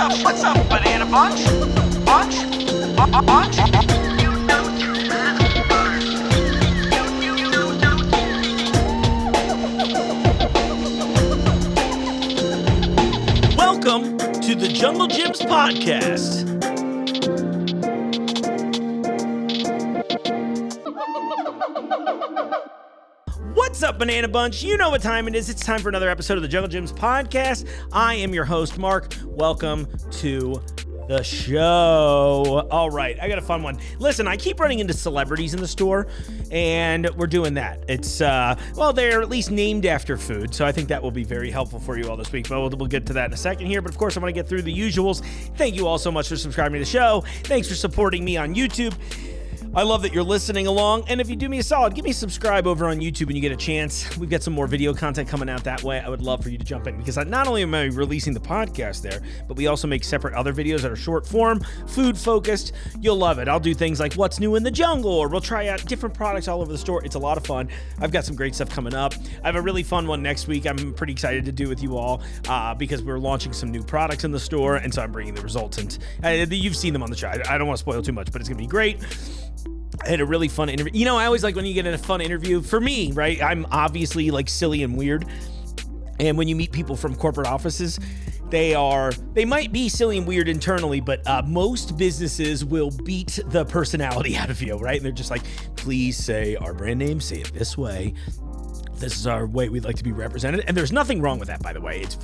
What's up, banana bunch? Bunch? Bunch? Welcome to the Jungle Gyms podcast. What's up, Banana Bunch? You know what time it is. It's time for another episode of the Jungle Gyms podcast. I am your host, Mark. Welcome to the show. All right, I got a fun one. Listen, I keep running into celebrities in the store, and we're doing that. It's, well, they're at least named after food, so I think that will be very helpful for you all this week, but we'll get to that in a second here. But of course, I want to get through the usuals. Thank you all so much for subscribing to the show. Thanks for supporting me on YouTube. I love that you're listening along, and if you do me a solid, give me a subscribe over on YouTube when you get a chance. We've got some more video content coming out that way. I would love for you to jump in, because not only am I releasing the podcast there, but we also make separate other videos that are short form, food focused. You'll love it. I'll do things like what's new in the jungle, or we'll try out different products all over the store. It's a lot of fun. I've got some great stuff coming up. I have a really fun one next week I'm pretty excited to do with you all, because we're launching some new products in the store, and so I'm bringing the results. And you've seen them on the show. I don't want to spoil too much, but it's going to be great. I had a really fun interview. You know, I always like when you get in a fun interview. For me, right, I'm obviously like silly and weird. And when you meet people from corporate offices, they might be silly and weird internally, but most businesses will beat the personality out of you, right? And they're just like, please say our brand name, say it this way. This is our way we'd like to be represented. And there's nothing wrong with that, by the way. It's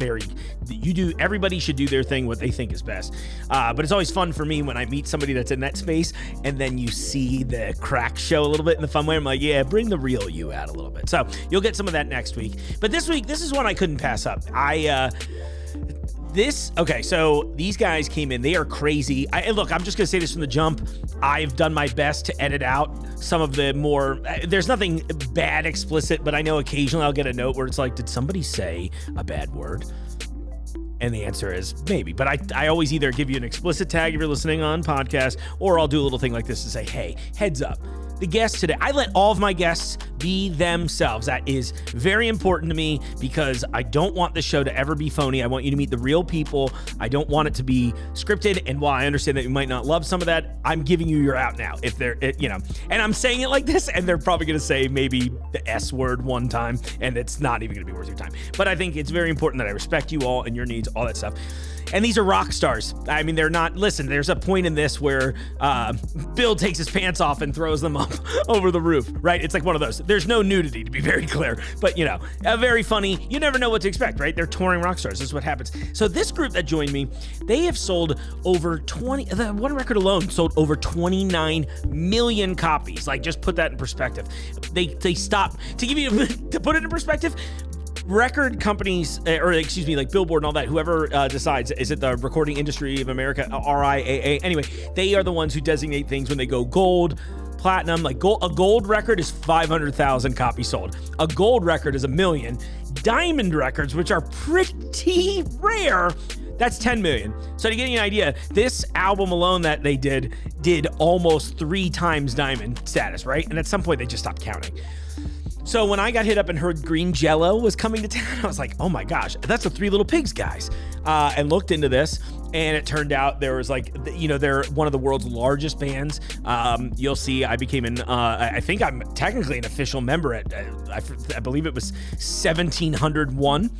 everybody should do their thing, what they think is best. But it's always fun for me when I meet somebody that's in that space, and then you see the crack show a little bit in the fun way. I'm like, yeah, bring the real you out a little bit. So you'll get some of that next week. But this week, this is one I couldn't pass up. So these guys came in. They are crazy. Look, I'm just going to say this from the jump. I've done my best to edit out some of the more, there's nothing bad explicit, but I know occasionally I'll get a note where it's like, did somebody say a bad word? And the answer is maybe. But I always either give you an explicit tag if you're listening on podcast, or I'll do a little thing like this to say, hey, heads up. The guests today, I let all of my guests be themselves. That is very important to me, because I don't want the show to ever be phony. I want you to meet the real people. I don't want it to be scripted. And while I understand that you might not love some of that, I'm giving you your out now. If they're, and I'm saying it like this, and they're probably going to say maybe the S word one time, and it's not even going to be worth your time. But I think it's very important that I respect you all and your needs, all that stuff. And these are rock stars. I mean, they're not, listen, there's a point in this where Bill takes his pants off and throws them up over the roof, right? It's like one of those. There's no nudity, to be very clear, but very funny. You never know what to expect, right? They're touring rock stars. This is what happens. So this group that joined me, they have sold over the one record alone sold over 29 million copies. Like, just put that in perspective. They stop, to put it in perspective, record companies, like Billboard and all that, whoever decides, is it the Recording Industry of America, RIAA? Anyway, they are the ones who designate things when they go gold, platinum. Like a gold record is 500,000 copies sold. A gold record is 1 million. Diamond records, which are pretty rare, that's 10 million. So to give you an idea, this album alone that they did almost 3 times diamond status, right? And at some point they just stopped counting. So when I got hit up and heard Green Jellÿ was coming to town, I was like, oh my gosh, that's the Three Little Pigs guys. And looked into this, and it turned out there was they're one of the world's largest bands. You'll see I became I think I'm technically an official member at, I believe it was 1701.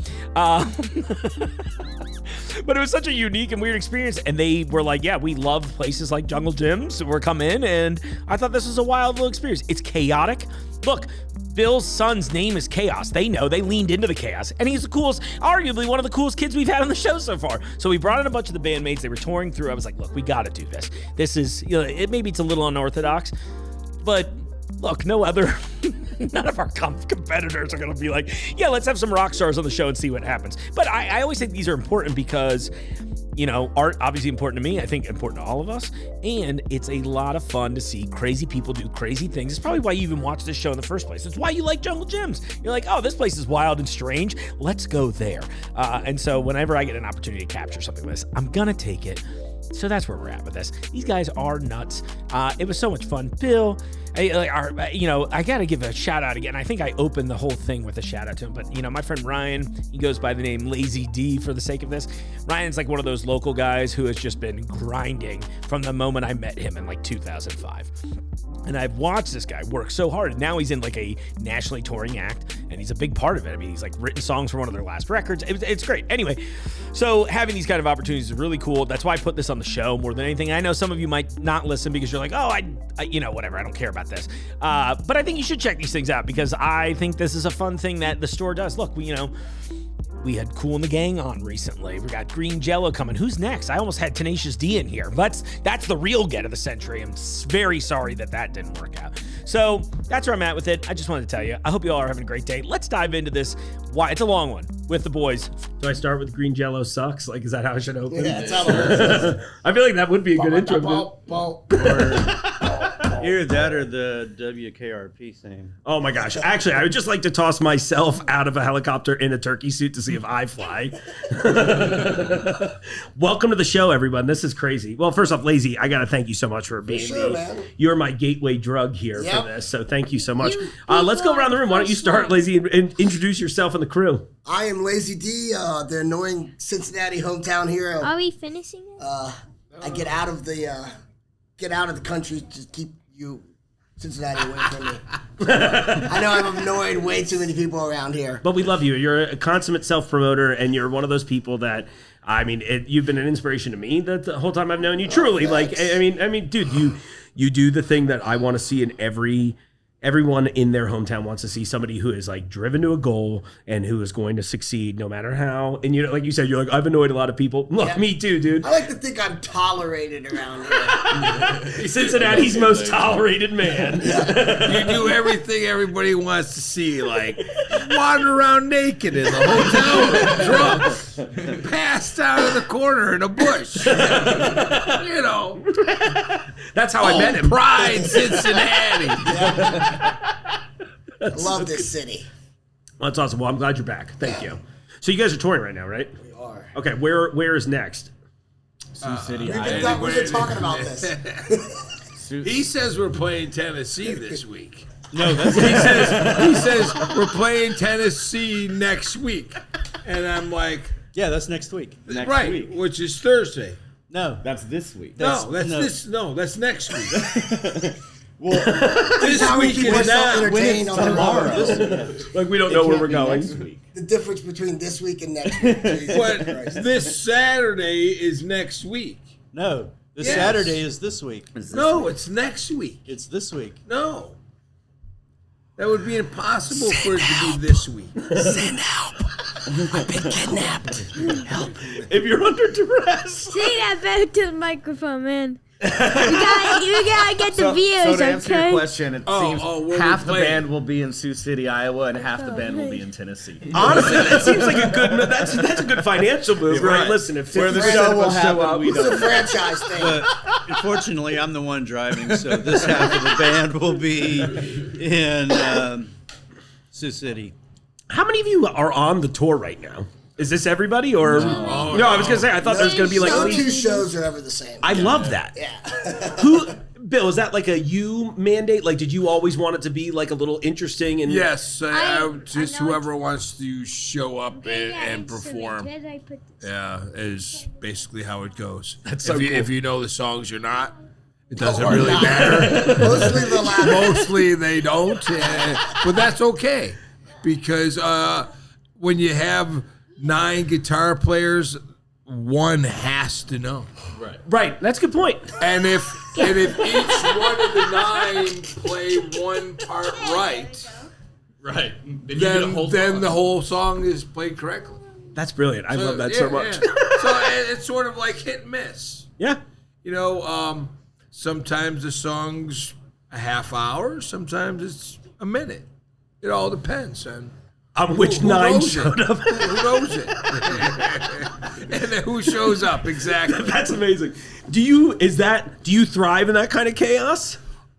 But it was such a unique and weird experience. And they were like, yeah, we love places like Jungle Gyms. We're come in, and I thought this was a wild little experience. It's chaotic. Look, Bill's son's name is Khaos. They leaned into the chaos, and he's the coolest, arguably one of the coolest kids we've had on the show so far. So we brought in a bunch of the bandmates. They were touring through. I was like, look, we got to do this. This is, maybe it's a little unorthodox, but look, none of our competitors are going to be like, yeah, let's have some rock stars on the show and see what happens. But I always think these are important because, art obviously important to me. I think important to all of us. And it's a lot of fun to see crazy people do crazy things. It's probably why you even watch this show in the first place. It's why you like Jungle Gyms. You're like, oh, this place is wild and strange. Let's go there. And so whenever I get an opportunity to capture something like this, I'm going to take it. So that's where we're at with this. These guys are nuts. It was so much fun. Bill, I got to give a shout out again. I think I opened the whole thing with a shout out to him, but my friend Ryan, he goes by the name Lazy D for the sake of this. Ryan's like one of those local guys who has just been grinding from the moment I met him in like 2005. And I've watched this guy work so hard. And now he's in like a nationally touring act, and he's a big part of it. I mean, he's like written songs for one of their last records. It's great. Anyway, so having these kind of opportunities is really cool. That's why I put this on the show more than anything. I know some of you might not listen because you're like, oh, I whatever. I don't care about this. But I think you should check these things out because I think this is a fun thing that the store does. Look, we had Kool and the Gang on recently. We got Green Jellÿ coming. Who's next? I almost had Tenacious D in here. That's the real get of the century. I'm very sorry that didn't work out. So that's where I'm at with it. I just wanted to tell you. I hope you all are having a great day. Let's dive into this. Why it's a long one with the boys. Do I start with Green Jellÿ sucks? Like, is that how I should open? Yeah, that's how it works. I feel like that would be a good intro. Either that or the WKRP thing. Oh my gosh. Actually, I would just like to toss myself out of a helicopter in a turkey suit to see if I fly. Welcome to the show, everyone. This is crazy. Well, first off, Lazy, I got to thank you so much for being man. You're my gateway drug here for this. So thank you so much. Let's go around the room. Why don't you start, Lazy, and introduce yourself and the crew? I am Lazy D, the annoying Cincinnati hometown hero. Are we finishing it? I get out of the country to keep you Cincinnati away from me. I know I'm annoying way too many people around here. But we love you. You're a consummate self-promoter, and you're one of those people that, I mean, you've been an inspiration to me the whole time I've known you. Truly, like, I mean, dude, you do the thing that I want to see in everyone in their hometown wants to see somebody who is like driven to a goal and who is going to succeed no matter how. And like you said, you're like, I've annoyed a lot of people. Look, me too, dude. I like to think I'm tolerated around here. Cincinnati's most tolerated man. You do everything everybody wants to see, like wander around naked in the hotel room, drunk, passed out in the corner in a bush. That's how I met him. Pride, Cincinnati. I love this city. Well, that's awesome. Well, I'm glad you're back. Thank you. So you guys are touring right now, right? We are. Okay, where is next? Sioux City. We've been talking about this. He says we're playing Tennessee this week. No, that's He says we're playing Tennessee next week, and I'm like, yeah, that's next week. next week, which is Thursday. No, that's this week. That's next week. Well, this week is not entertained on tomorrow. Like we don't know where we're going. Next week. the difference between this week and next week. Jesus But Christ. this Saturday is next week. No, this Yes. Saturday is this week. No, it's next week. It's this week. No. That would be impossible for it to be this week. Send help. I've been kidnapped. Help. If you're under duress. Say that back to the microphone, man. You gotta get the views, So to answer your okay? question, it seems where half we the playing? band will be in Sioux City, Iowa, and half the band will be in Tennessee. Honestly, that seems like a good. That's a good financial move, right? Right. Listen, if Where the 50% show of will us show happen, up, we It's a don't. franchise thing. But unfortunately, I'm the one driving, so this half of the band will be in Sioux City. How many of you are on the tour right now? Is this everybody or no? I was gonna say I thought there was gonna be like No at two least. shows are ever the same. I love that. Yeah. Who, Bill? Is that like a you mandate? Like, did you always want it to be like a little interesting and Yes, just I know whoever wants to show up and Where perform. did I put this? Is basically how it goes. That's so if cool. you know the songs or not, it doesn't Or really not. matter. Mostly the latter. Mostly they don't, but that's okay because when you have 9 guitar players, one has to know. right? That's a good point. And if each one of the 9 play one part right, then the whole song is played correctly. That's brilliant. I love that so much. Yeah. So it's sort of like hit and miss. Yeah. You know, sometimes the song's a half hour, sometimes it's a minute. It all depends on Which who 9 knows showed it. up? Who knows it? And then who shows up exactly? That's amazing. Do you thrive in that kind of chaos?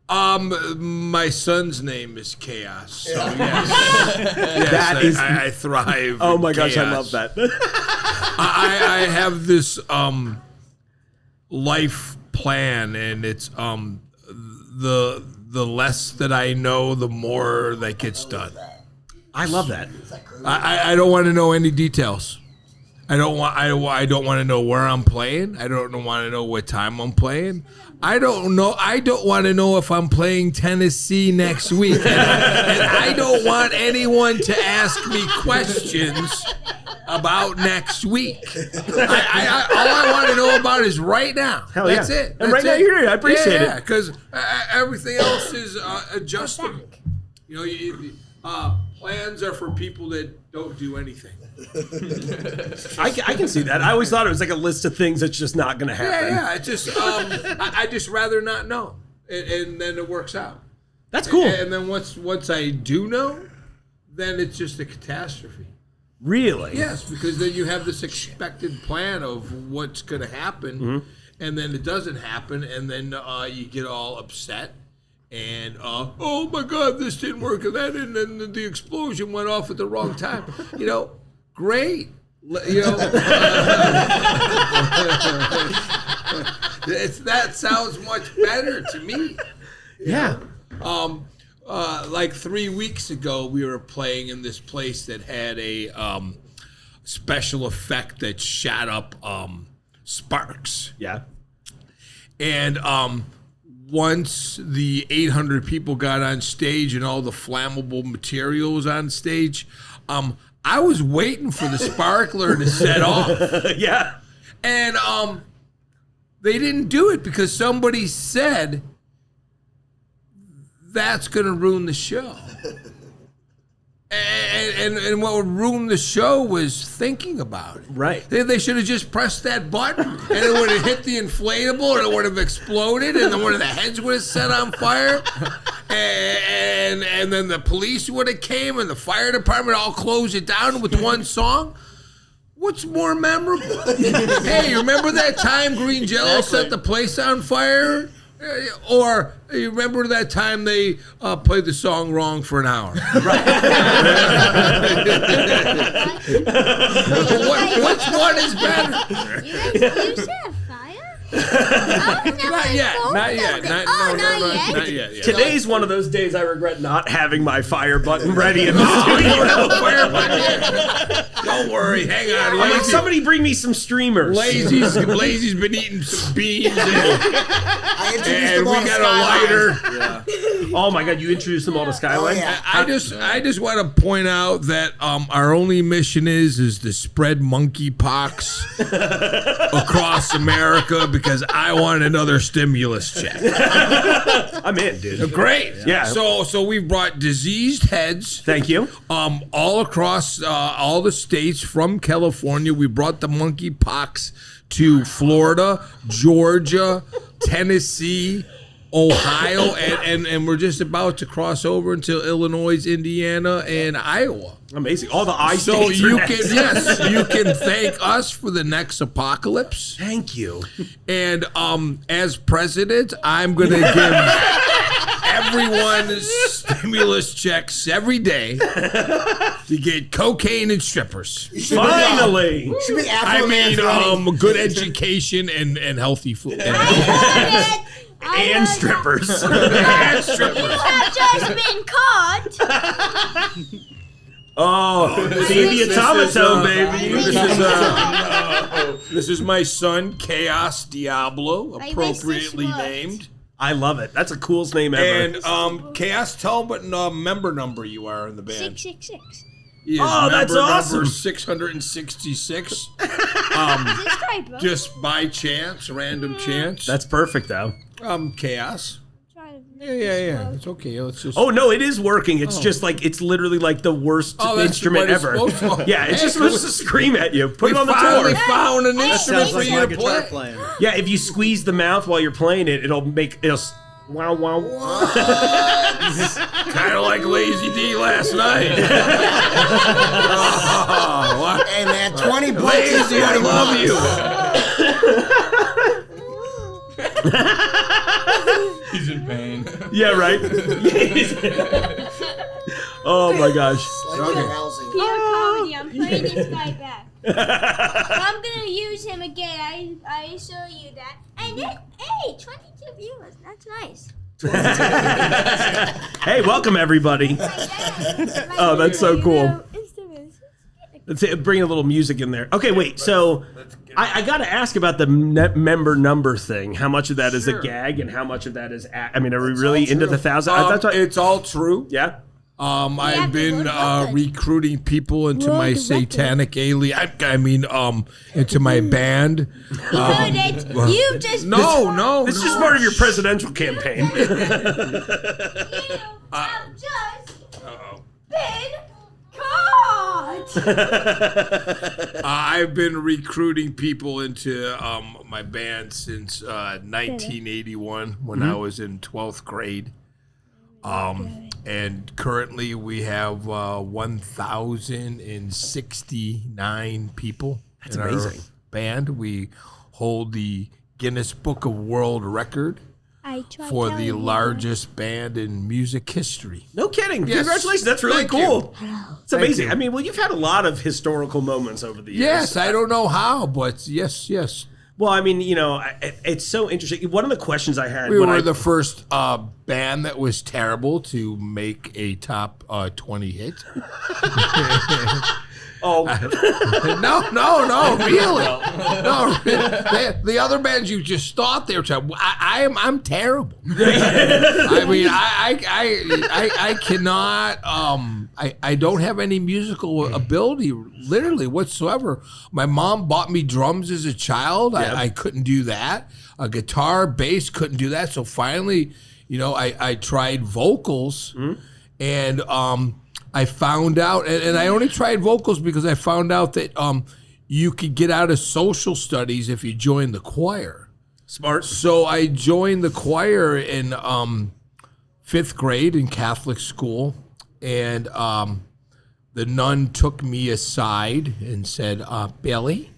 My son's name is Khaos. So yes, That is- I thrive. Oh in my gosh, I chaos. love that. I have this life plan, and it's the the less that I know, the more that gets done. I love that. I don't want to know any details. I don't want to know where I'm playing. I don't want to know what time I'm playing. I don't want to know if I'm playing Tennessee next week. And I don't want anyone to ask me questions about next week. All I want to know about is right now. Hell That's yeah. it. And right now you're here. I appreciate it. Yeah, because everything else is adjustable. Plans are for people that don't do anything. I can see that. I always thought it was like a list of things that's just not going to happen. Yeah. It just I just rather not know, and then it works out. That's cool. And then once I do know, then it's just a catastrophe. Really? Yes, because then you have this expected plan of what's going to happen, and then it doesn't happen, and then you get all upset. And, oh my God, this didn't work, and that, and then the explosion went off at the wrong time. Great. That sounds much better to me. Yeah. Like 3 weeks ago, we were playing in this place that had a special effect that shot up sparks. Yeah. And once the 800 people got on stage and all the flammable material was on stage, I was waiting for the sparkler to set off. Yeah. And they didn't do it because somebody said that's going to ruin the show. And what would ruin the show was thinking about it. Right. They should have just pressed that button, and it would have hit the inflatable, and it would have exploded, and then one of the heads would have set on fire, and then the police would have came, and the fire department all closed it down with one song. What's more memorable? Hey, you remember that time Green Jellÿ set the place on fire? Or you remember that time they played the song wrong for an hour? Right. Which one is better? You said fire? Not yet. Not yet. Not yet. Yeah. Today's one of those days I regret not having my fire button ready in the studio. Fire button. Don't worry. Hang on. I'm like, somebody bring me some streamers. Lazy's been eating some beans. I introduced And them we all to got Skyline. a lighter. Oh my God, you introduced them all to Skyway? Oh, yeah. I just want to point out that our only mission is to spread monkeypox across America because I want another stimulus check. I'm in, dude. Great. Yeah. So we've brought diseased heads. Thank you. All across all the states from California. We brought the monkeypox to Florida, Georgia, Tennessee, Ohio, and we're just about to cross over into Illinois, Indiana, and Iowa. Amazing. All the I So states you are can next. you can thank us for the next apocalypse. Thank you. And as president, I'm gonna give everyone stimulus checks every day to get cocaine and strippers. Finally. Should be I Afro mean, Man's running. good education and healthy food. And strippers. And strippers. You have just been caught. Oh, see the automaton, baby. This is my son, Khaos Diablo, I wish appropriately this was. named. I love it. That's the coolest name ever. And Khaos, tell what member number you are in the band. 666. He is Oh, that's member awesome. number 666. Is this right, bro? Just by chance, random chance. That's perfect, though. Khaos. Try to Yeah. It's okay. Let's just. Oh, no, it is working. It's just like, it's literally like the worst Oh, that's instrument what it's ever. supposed to- Yeah, it's just supposed to scream at you. Put We it on the finally tour. found an That instrument sounds for like you my to guitar play. playing. Yeah, if you squeeze the mouth while you're playing it, it'll wow, wow. Kind of like Lazy D last night. Oh, what? Hey man, 20 bucks is Lazy, I 20 love bucks. you. He's in pain. Yeah, right? Oh my gosh. Like arousing. Pure comedy. I'm playing this guy back. I'm gonna use him again. I assure you that. And then, hey, 22 viewers. That's nice. Hey, welcome everybody. Oh, that's so cool. Let's bring a little music in there. Okay, wait. So I got to ask about the member number thing. How much of that is a gag, and how much of that is? I mean, are we really into the 1,000? It's all true. Yeah. I've been recruiting people into my satanic alien. Into my band. You just No. This is just part of your presidential campaign. I've just been caught. I've been recruiting people into my band since 1981 when I was in 12th grade. And currently we have 1,069 people in our band. We hold the Guinness Book of World Record for the largest band in music history. No kidding. Yes. Congratulations. That's really Thank cool. It's amazing. you. I mean, well, you've had a lot of historical moments over the years. Yes, I don't know how, but yes. Well, I mean, you know, it's so interesting. One of the questions I had We when were the first band that was terrible to make a top 20 hit. Oh, No, really. No, the other bands you just thought they were terrible. I'm terrible. I mean, I cannot. I don't have any musical ability, literally whatsoever. My mom bought me drums as a child. I couldn't do that. A guitar, bass, couldn't do that. So finally, I tried vocals, and I found out, and I only tried vocals because I found out that you could get out of social studies if you joined the choir. smart. So I joined the choir in 5th grade in Catholic school, and the nun took me aside and said, Billy,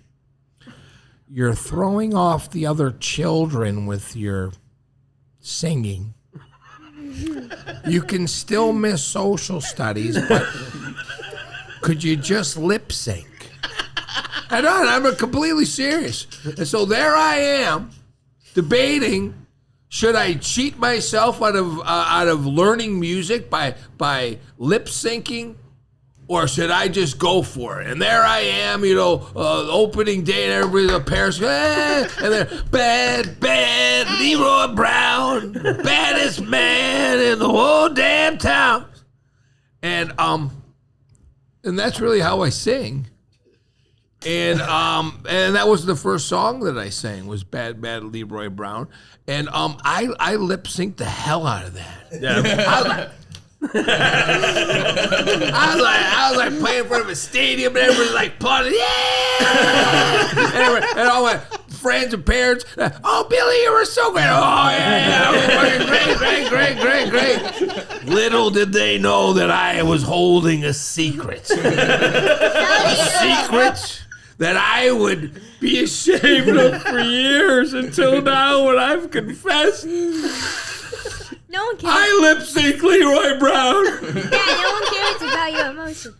you're throwing off the other children with your singing. You can still miss social studies, but could you just lip sync? I'm completely serious. And so there I am, debating, should I cheat myself out of learning music by lip syncing, or should I just go for it? And there I am, opening day, and everybody's the parents, and they're bad, Leroy Brown, baddest man in the whole damn town. And that's really how I sing. And that was the first song that I sang, was Bad Leroy Brown. And I lip synced the hell out of that. Yeah. I was like playing in front of a stadium, and everybody's like applauding, yeah! and all my friends and parents, oh, Billy, you were so great. Oh, yeah, great. Little did they know that I was holding a secret. A secret that I would be ashamed of for years, until now when I've confessed. No one cares. I lip sync Leroy Brown. Yeah, no one cares about your emotion.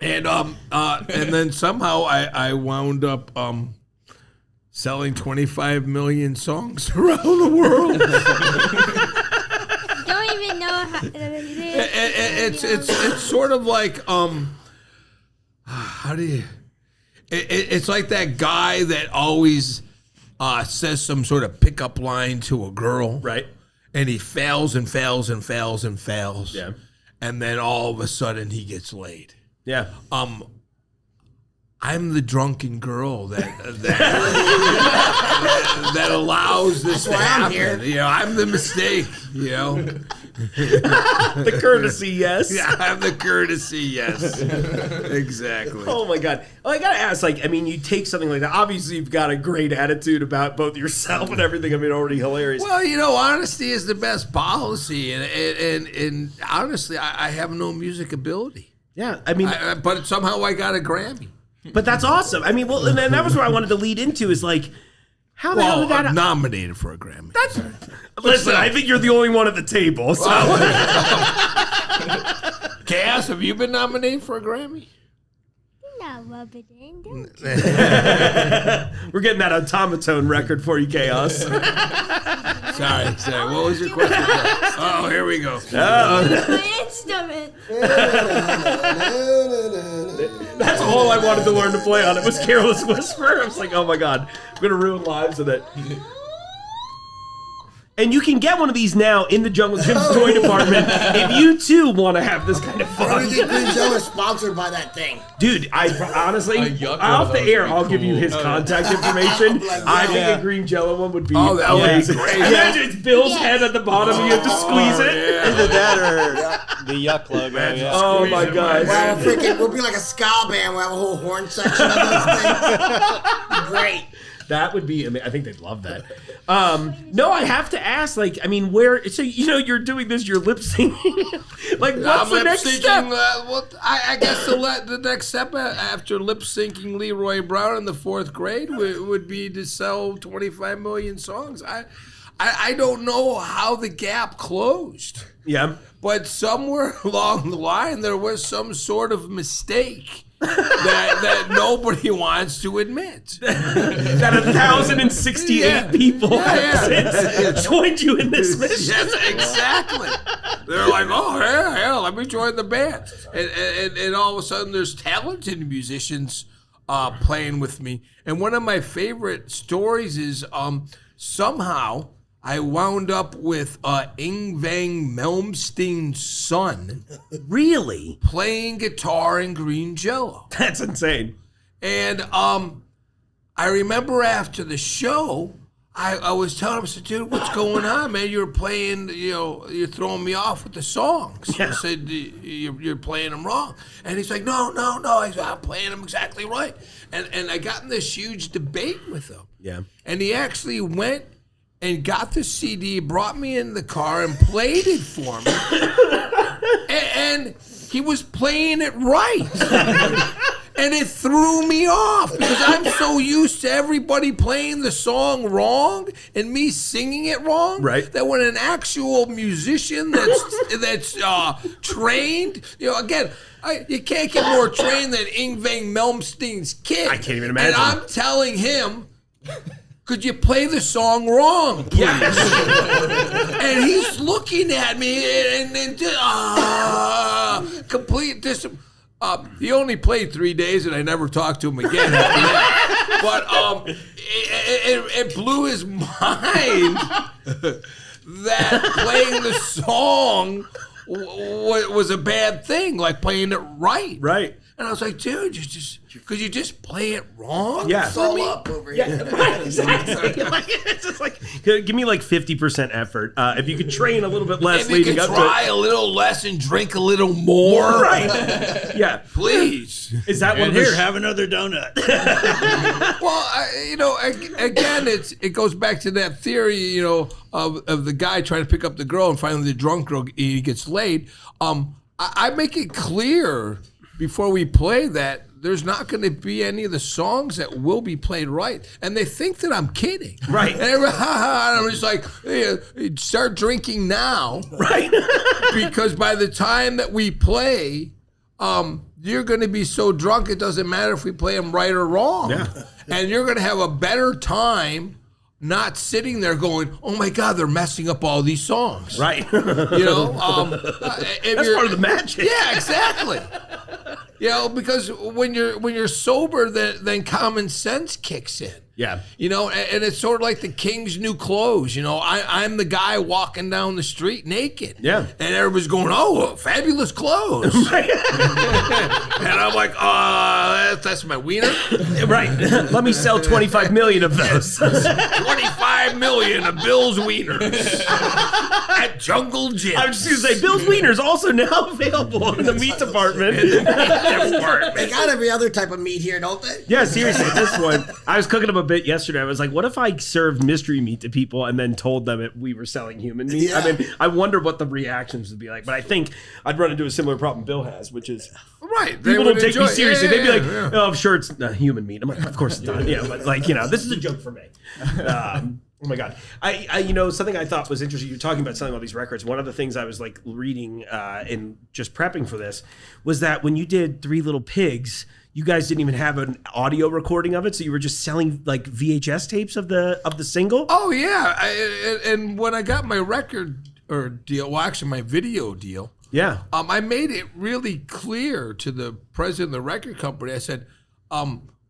And then somehow I wound up selling 25 million songs around the world. Don't even know how. It's sort of like how do you? It's like that guy that always says some sort of pickup line to a girl, Right. and he fails and fails and fails and fails. Yeah. And then all of a sudden he gets laid. Yeah. I'm the drunken girl that allows this to happen. I'm the mistake. The courtesy, yes. Yeah, I'm the courtesy, yes. Exactly. Oh my God. Oh, I gotta ask, you take something like that. Obviously, you've got a great attitude about both yourself and everything. Already hilarious. Well, honesty is the best policy, and honestly, I have no music ability. Yeah, But somehow I got a Grammy. but that's awesome. And that was where I wanted to lead into is how the hell did that? I'm nominated for a Grammy. Listen, I think you're the only one at the table. So Khaos, have you been nominated for a Grammy? Not rub it in, don't you? we're getting that automaton record for you, Khaos. Sorry. What was your question? Oh, here we go. My instrument. That's all I wanted to learn to play on. It was Careless Whisper. I was like, oh my god, I'm gonna ruin lives with it. And you can get one of these now in the Jungle Jim's toy department if you too want to have this kind of Why fun. do you think Green Jellÿ is sponsored by that thing? Dude, I honestly, yuck off one the of those air, would be I'll give you cool. his contact information. Like, I think yeah. a Green Jellÿ one would be Oh, that would be amazing. great. Imagine it's Bill's head at the bottom and you have to squeeze it. Either that or the Yuck logo. Yeah. Oh my god. We'll be like a ska band. We'll have a whole horn section of those things. Great. That would be amazing. I think they'd love that. No, I have to ask, like, I mean, where, so, you're doing this, you're lip syncing. Like, what's the next step? I guess the next step after lip syncing Leroy Brown in the 4th grade would be to sell 25 million songs. I don't know how the gap closed. Yeah. But somewhere along the line, there was some sort of mistake that nobody wants to admit. That 1,068 people have joined you in this mission. Yes, exactly. They're like, oh, yeah, let me join the band. And all of a sudden, there's talented musicians playing with me. And one of my favorite stories is somehow I wound up with Yngwie Malmsteen's son Really? playing guitar in Green Jellÿ. That's insane. And I remember after the show, I was telling him, I said, dude, what's going on, man? You're playing, you're throwing me off with the songs. I said, you're playing them wrong. And he's like, no. I said, I'm playing them exactly right. And I got in this huge debate with him. Yeah. And he actually went and got the CD, brought me in the car, and played it for me. and he was playing it right. And it threw me off because I'm so used to everybody playing the song wrong and me singing it wrong. Right. That when an actual musician that's trained, again, you can't get more trained than Yngwie Malmsteen's kid. I can't even imagine. And I'm telling him, could you play the song wrong, please? And he's looking at me and complete he only played 3 days, and I never talked to him again after that. But it blew his mind that playing the song was a bad thing, like playing it right. Right. And I was like, dude, could you just play it wrong? Yeah. It's all up over here. Yeah, right, exactly. Like, it's just like, give me like 50% effort. If you could train a little bit less If you leading could up try to a little less and drink a little more. Right. Yeah. Please. Is that one And of the here, have another donut. Well, again, it goes back to that theory, of the guy trying to pick up the girl and finally the drunk girl, he gets laid. I make it clear before we play that there's not going to be any of the songs that will be played right. And they think that I'm kidding. Right. And I'm just like, hey, start drinking now. Right. Because by the time that we play, you're going to be so drunk it doesn't matter if we play them right or wrong. Yeah. And you're going to have a better time not sitting there going, oh my God, they're messing up all these songs. Right. That's part of the magic. Yeah, exactly. Because when you're sober, then common sense kicks in. Yeah. And it's sort of like the king's new clothes. I'm the guy walking down the street naked. Yeah. And everybody's going, oh, fabulous clothes. And I'm like, that's my wiener. Right. Let me sell 25 million of those. 25 million of Bill's wieners at Jungle Jim. I was just going to say, Bill's Wieners also now available in the meat department. They got every other type of meat here, don't they? Yeah, seriously, at this point, I was cooking up a bit yesterday. I was like, what if I served mystery meat to people and then told them we were selling human meat? Yeah. I mean, I wonder what the reactions would be like. But I think I'd run into a similar problem Bill has, which is Right. people don't take me seriously. They'd be like, yeah. oh, I'm sure it's not human meat. I'm like, of course it's not. Yeah, but this is a joke for me. Oh my God. I something I thought was interesting. You're talking about selling all these records. One of the things I was like reading and just prepping for this was that when you did Three Little Pigs, you guys didn't even have an audio recording of it, so you were just selling like VHS tapes of the single? Oh yeah, and when I got my record or deal, well, actually my video deal, Yeah. I made it really clear to the president of the record company. I said,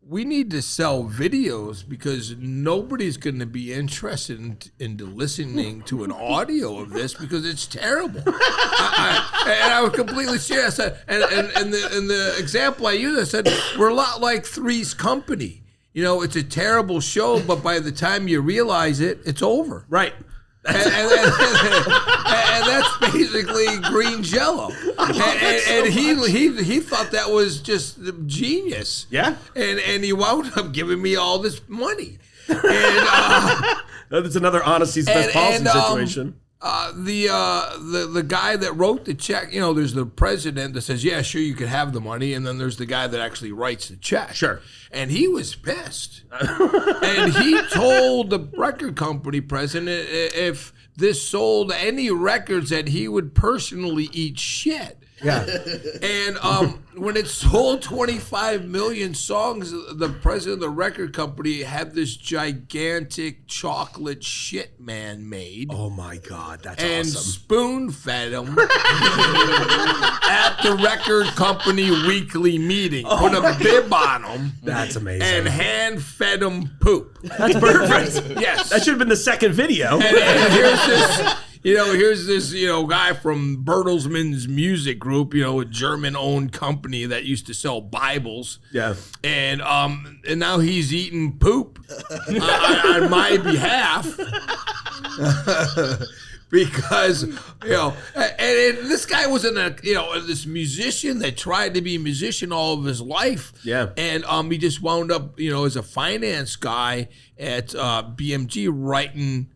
we need to sell videos because nobody's going to be interested in listening to an audio of this because it's terrible. And I was completely serious. I said, and the example I used, I said, we're a lot like Three's Company. You know, it's a terrible show, but by the time you realize it, it's over. Right. And that's basically Green Jellÿ. And he thought that was just genius. Yeah. And he wound up giving me all this money. And That's another honesty's best policy situation. The guy that wrote the check, you know, there's the president that says, yeah, sure, you could have the money, and then there's the guy that actually writes the check. Sure. And he was pissed. And he told the record company president if this sold any records that he would personally eat shit. Yeah. And when it sold 25 million songs, the president of the record company had this gigantic chocolate shit man made. Oh my God, that's And awesome. spoon-fed him at the record company weekly meeting. Put a bib on him. That's amazing. And hand-fed him poop. That's perfect. Yes. That should have been the second video. And here's this, guy from Bertelsmann's music group, a German-owned company that used to sell Bibles. Yeah. And now he's eating poop on my behalf. Because, and this guy was this musician that tried to be a musician all of his life. Yeah. And he just wound up, as a finance guy at BMG writing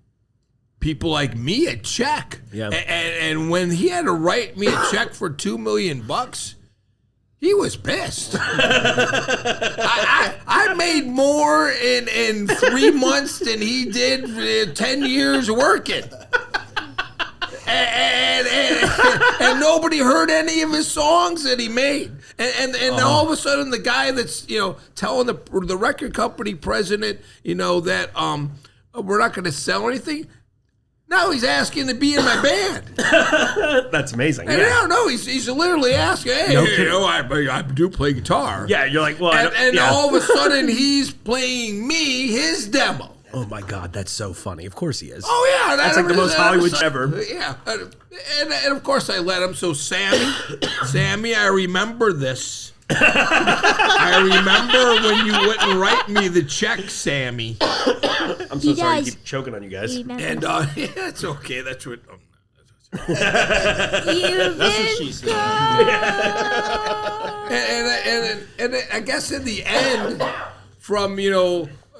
people like me a check. Yeah. And when he had to write me a check for $2 million, he was pissed. I made more in 3 months than he did for 10 years working. And nobody heard any of his songs that he made. And all of a sudden the guy that's, telling the record company president, that we're not going to sell anything. Now he's asking to be in my band. That's amazing. And Yeah. no, he's literally asking, hey, No I do play guitar. Yeah, you're like, well, And all of a sudden he's playing me his demo. oh my God, that's so funny. Of course he is. Oh yeah, That's like the most Hollywood ever. Yeah, and of course I let him. So Sammy, I remember this. I remember when you wouldn't write me the check, Sammy. I'm so sorry to keep choking on you guys. And it's okay. That's what. That's what she said. And I guess in the end, from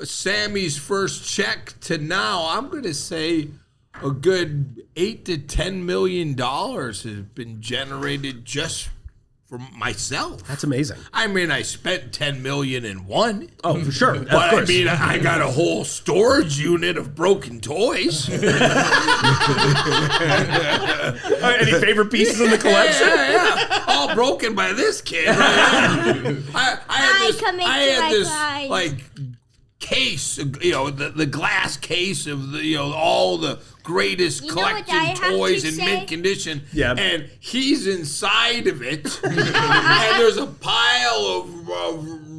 Sammy's first check to now, I'm going to say a good $8 to $10 million has been generated just for myself. That's amazing. I mean, I spent $10 million in one. Oh, for sure. But of course. I mean, I got a whole storage unit of broken toys. Any favorite pieces in the collection? Yeah. All broken by this kid. Right? I had this like case, the glass case of all the greatest collection toys in mint condition. Yeah. And he's inside of it. And there's a pile of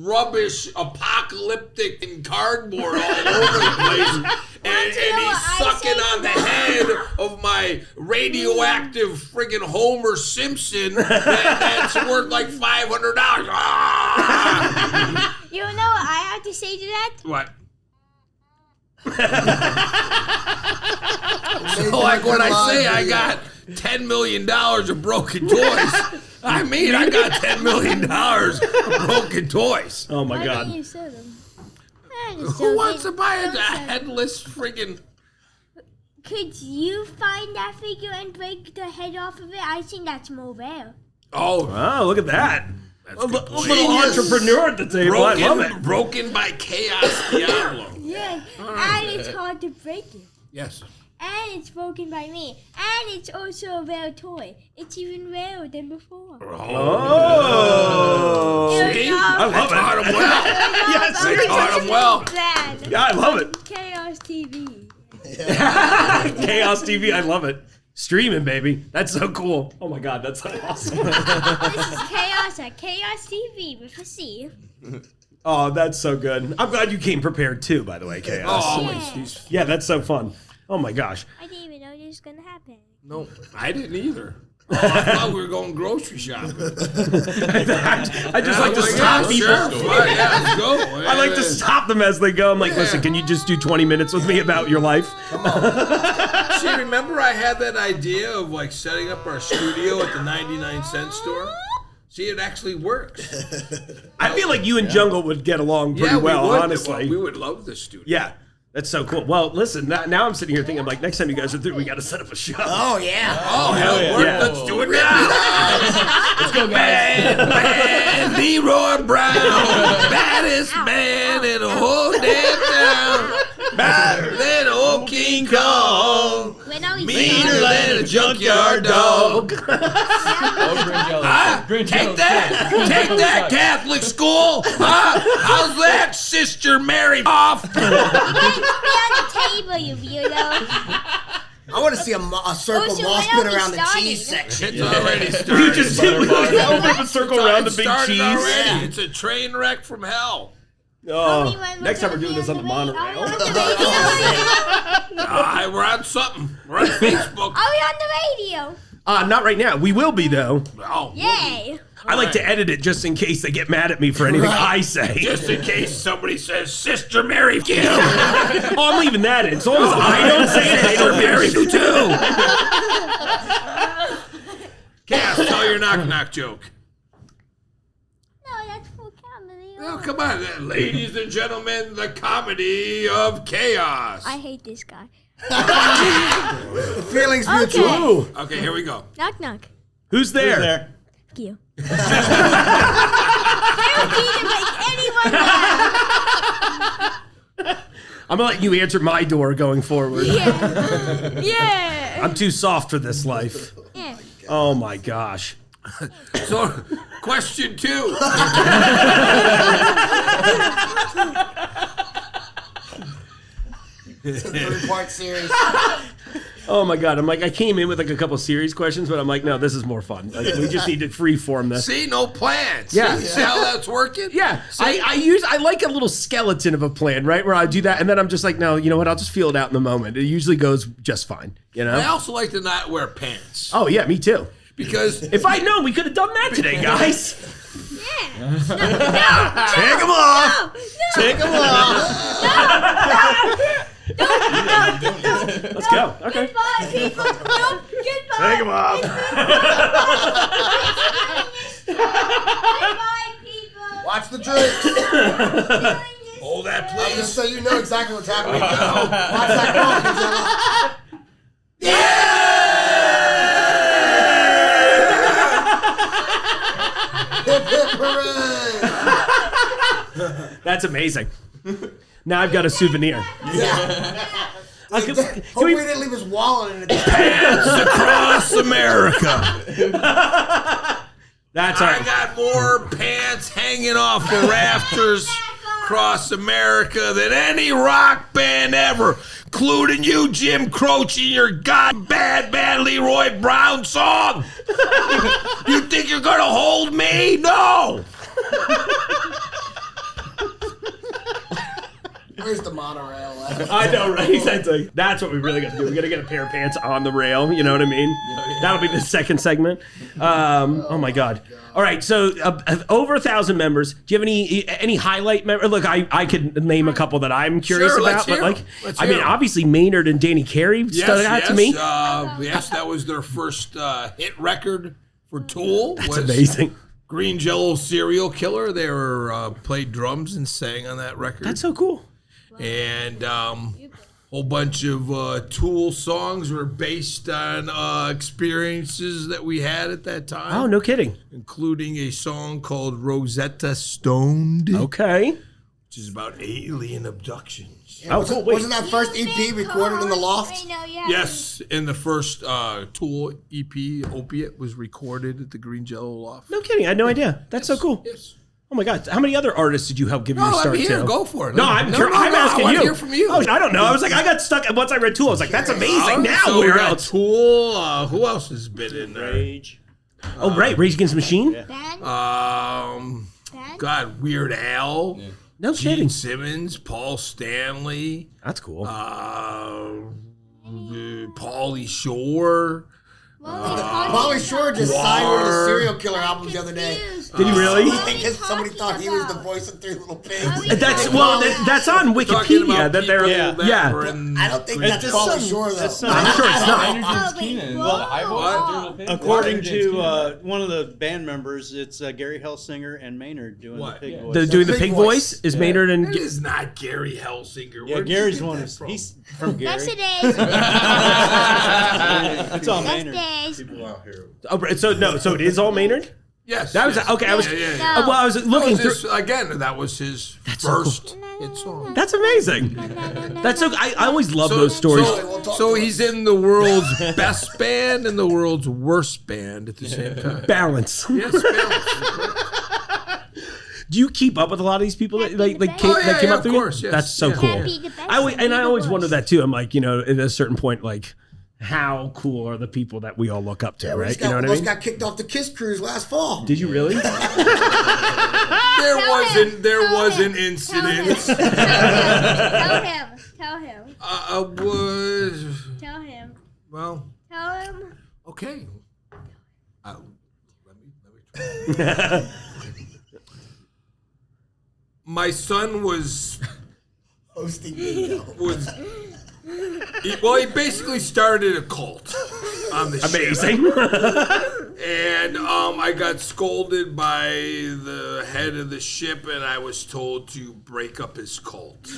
rubbish, apocalyptic and cardboard all over the place. And he's sucking on the head of my radioactive friggin' Homer Simpson that's worth like $500. Ah! You know what I have to say to that? What? So like when I say I got $10 million of broken toys, I mean I got $10 million of broken toys. Oh my Why God. don't you sell them? Who wants to buy a headless friggin'? Could you find that figure and break the head off of it? I think that's more rare. Oh, Oh, look at that. that's A little genius. entrepreneur at the table. I love it. Broken by Khaos Diablo. Yeah, and it's hard to break it. Yes. And it's broken by me. And it's also a rare toy. It's even rarer than before. Oh. See? I love Taught it. him well. Yes, They taught him well. Yeah, I love it. Chaos TV. Chaos TV, I love it. Streaming, baby. That's so cool. Oh my God, that's so awesome. This is Chaos at Chaos TV with a C. Oh, that's so good. I'm glad you came prepared too, by the way, Chaos. Oh, Yeah, that's so fun. Oh my gosh. I didn't even know this was gonna happen. no, I didn't either. Oh, I thought we were going grocery shopping. I just like to stop people. Sure. Well, yeah, let's go. I like to stop them as they go. I'm like, listen, can you just do 20 minutes with me about your life? See, remember I had that idea of like setting up our studio at the 99-cent store? See, it actually works. I feel like you and Jungle would get along pretty well, we would. honestly. We would love the studio. Yeah, that's so cool. Well, listen, now I'm sitting here thinking, I'm like, next time you guys are through, we got to set up a show. Oh, yeah. Oh, hell yeah. Let's do it now. Let's go, guys. Man, Leroy Brown, baddest man in the whole damn town. Better than old King Kong. When are we Meaner than a junkyard dog. Take that, Catholic school. How's that, Sister Mary off? Be on the table, you weirdo. I want to see a circle so moss when put are we around the starting? cheese section. It's already We started. just open up a circle around the big Started cheese. already. It's a train wreck from hell. Oh, next time we're doing this on the monorail. Are we on the We're on something. We're on Facebook. radio? Not right now. We will be, though. Oh, Yay! I like to edit it just in case they get mad at me for anything I say. just in case somebody says, Sister Mary, kill. Oh, I'm leaving that in. As long as I don't say it, they don't marry you too. Cass, tell your knock-knock joke. No, that's full comedy. Oh, come on. Ladies and gentlemen, the comedy of chaos. I hate this guy. The feelings mutual. Okay. Ooh, Okay, here we go. Knock knock. who's there? Who's there? Fuck you. I don't need to make anyone laugh. I'm gonna let you answer my door going forward. Yeah. Yeah. I'm too soft for this life. Yeah. Oh my gosh. So, question 2. Three-part series. Oh my god. I'm like, I came in with like a couple series questions, but I'm like, no, this is more fun. Like, we just need to freeform this. See, no plans. Yeah. See how that's working? Yeah, See? I like a little skeleton of a plan, right? Where I do that, and then I'm just like, no, you know what? I'll just feel it out in the moment. It usually goes just fine, you know. I also like to not wear pants. Oh yeah, me too. Because If I'd known, we could have done that today, guys. Yeah. Take them off. Take them off. Let's go. Okay. Goodbye, people. Nope. Goodbye. Take them off. Goodbye, people. Watch the drinks. hold that, Just please. so you know exactly what's happening. Watch that clock. Hip, hip, hooray. That's amazing. Now I've got a souvenir. Can Hope we- we didn't leave his wallet in it. Across America. That's all I right. got more pants hanging off the rafters across America than any rock band ever, including you, Jim Croce, and your bad Leroy Brown song. You think you're gonna hold me? No. Where's the monorail at? I know, right? That's what we really got to do. We got to get a pair of pants on the rail. You know what I mean? That'll be the second segment. Oh my God. All right. So over 1,000 members. Do you have any highlight member? Look, I could name a couple that I'm curious Sure, about. let's But hear like, 'em. Let's I hear mean, 'em. obviously Maynard and Danny Carey stood out to me. Yes, that was their first hit record for Tool. That's was amazing. Green Jellÿ Serial Killer. They were played drums and sang on that record. That's so cool. And whole bunch of Tool songs were based on experiences that we had at that time. Oh, no kidding. Including a song called Rosetta Stoned, Okay. which is about alien abductions. Oh, cool. Wait. Wasn't that first EP recorded in the loft? I know, yeah. Yes, in the first Tool EP, Opiate was recorded at the Green Jellÿ Loft. No kidding. I had no idea. That's so cool. Yes. Oh my God! How many other artists did you help give you a No, start I'm here. to? Go for it. No, I'm asking I want you. to hear from you. Oh, I don't know. I was like, I got stuck. Once I read Tool, I was like, that's amazing. Now So we where got else? Tool. Who else has been in there? Rage. Oh, right, Rage Against the Machine. Ben? Ben? God, Weird Al. No Gene kidding. Simmons, Paul Stanley, That's cool. Pauly Shore. Pauly Shore just signed one of the serial killer albums the other day. Did he really? Because somebody thought he was the voice of Three Little Pigs. That's that's on Wikipedia that they're I don't think that's Pauly Shore though. I'm sure it's not. Keenan. According to one of the band members, it's Gary Helsinger and Maynard doing the pig voice. They're doing the pig voice. Is Maynard and It is not Gary Helsinger. Yeah, Where'd you Gary's get one. that from? He's from Gary. Yes, it is. It's all Yes, Maynard. it is. oh, so it is all Maynard. Yes. That was yes. okay. I was No. well. I was looking That through. was again, that was his first hit song. That's amazing. That's so. I always love those stories. So he's in the world's best band and the world's worst band at the same time. Balance. Yes, balance. Do you keep up with a lot of these people that Happy the came, best. that came up of through you? course, yes. That's so Yeah. cool. Happy the best I and always the wonder worst. that too. I'm like, at a certain point, like, how cool are the people that we all look up to, right? You know what I mean? Got kicked off the KISS cruise last fall. Did you really? There was an incident. Tell him. Tell him. Well, Tell him. okay. Let me try. My son was Hosting bingo. he basically started a cult on the ship. Amazing. And I got scolded by the head of the ship, and I was told to break up his cult.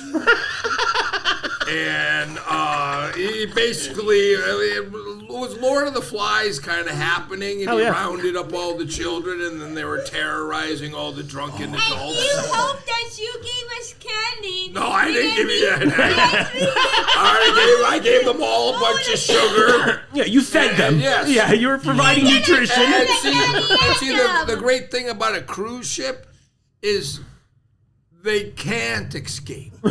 And he basically, it was Lord of the Flies kind of happening, and he rounded up all the children, and then they were terrorizing all the drunken adults. And you hope that you gave us candy. No, I didn't give you that. I gave them all a bunch of sugar. Yeah, you fed them. Yes. Yeah, you were providing nutrition. And see the great thing about a cruise ship is they can't escape. They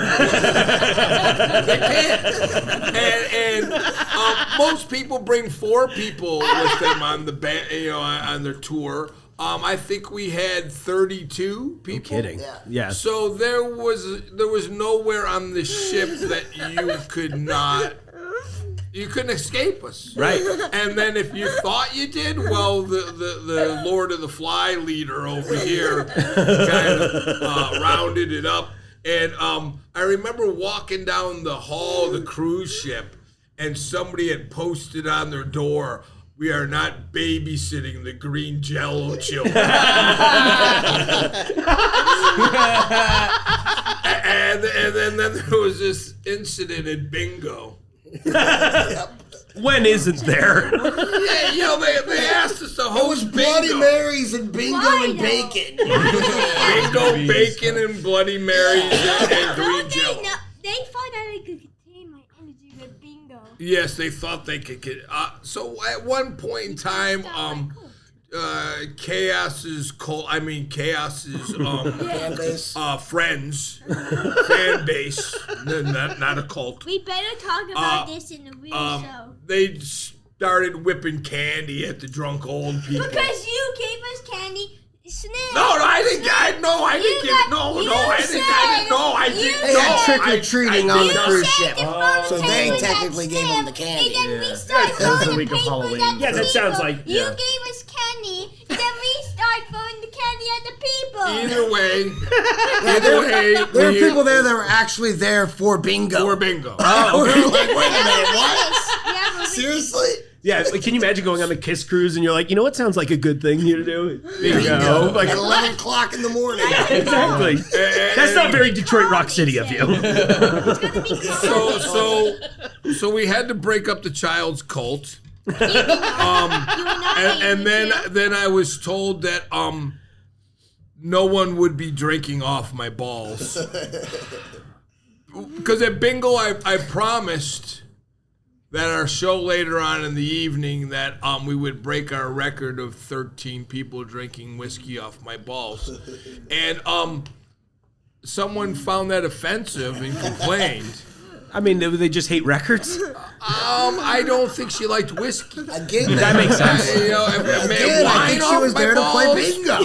can't. And most people bring 4 people with them on the on their tour. I think we had 32 people. No kidding. Yeah. So there was nowhere on the ship that you couldn't escape us. Right. And then if you thought you did, well, the Lord of the Fly leader over here kind of rounded it up. And I remember walking down the hall of the cruise ship, and somebody had posted on their door, "We are not babysitting the Green Jellÿ children." and then there was this incident at bingo. When isn't there? Yeah, they asked us to It was host Bloody bingo. Marys and bingo Why and though? bacon. Bingo, bacon, and Bloody Marys and Green Jellÿ. They thought that they could contain my energy with bingo. Yes, they thought they could get. So at one point in time, Khaos's Fan base. friends, fan base, not a cult. We better talk about this in the real show. They started whipping candy at the drunk old people. Because you gave us candy. Snip. No, I didn't give it. No, I didn't. They had trick or treating on the cruise ship. So they technically gave them the candy. And then we started That was the throwing week of papers Halloween. at the Yeah, that sounds people. like- You yeah. gave us candy, and then we started throwing the candy at the people. Either way, There were people there that were actually there for bingo. for bingo. We were like, wait a minute, what? Yeah, but we- Seriously? Yeah, like, can you imagine going on the KISS cruise and you're like, you know what sounds like a good thing here to do? Bingo. Like, At 11 o'clock in the morning. exactly. That's not very Detroit Rock City of you. It's gonna be So we had to break up the child's cult. You were not And able to. then I was told that no one would be drinking off my balls. Because at bingo I promised that our show later on in the evening that we would break our record of 13 people drinking whiskey off my balls. And someone found that offensive and complained. I mean, they just hate records. I don't think she liked whiskey. Again, That makes sense. You know, again, I think she was there to play bingo.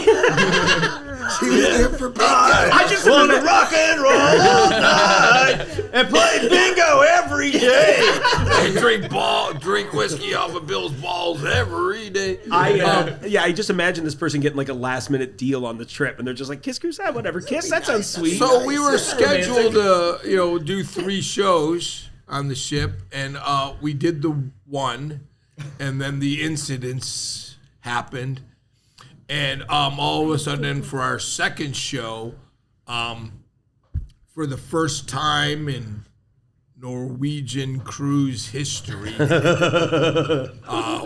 She was there for bingo. I just want to rock and roll all night and play bingo every day. And drink whiskey off of Bill's balls every day. I just imagine this person getting like a last minute deal on the trip, and they're just like, Kiss Crusade, whatever. Kiss, that sounds sweet. So we were scheduled to, do 3 shows on the ship, and we did the one, and then the incidents happened, and all of a sudden for our second show, for the first time in Norwegian cruise history,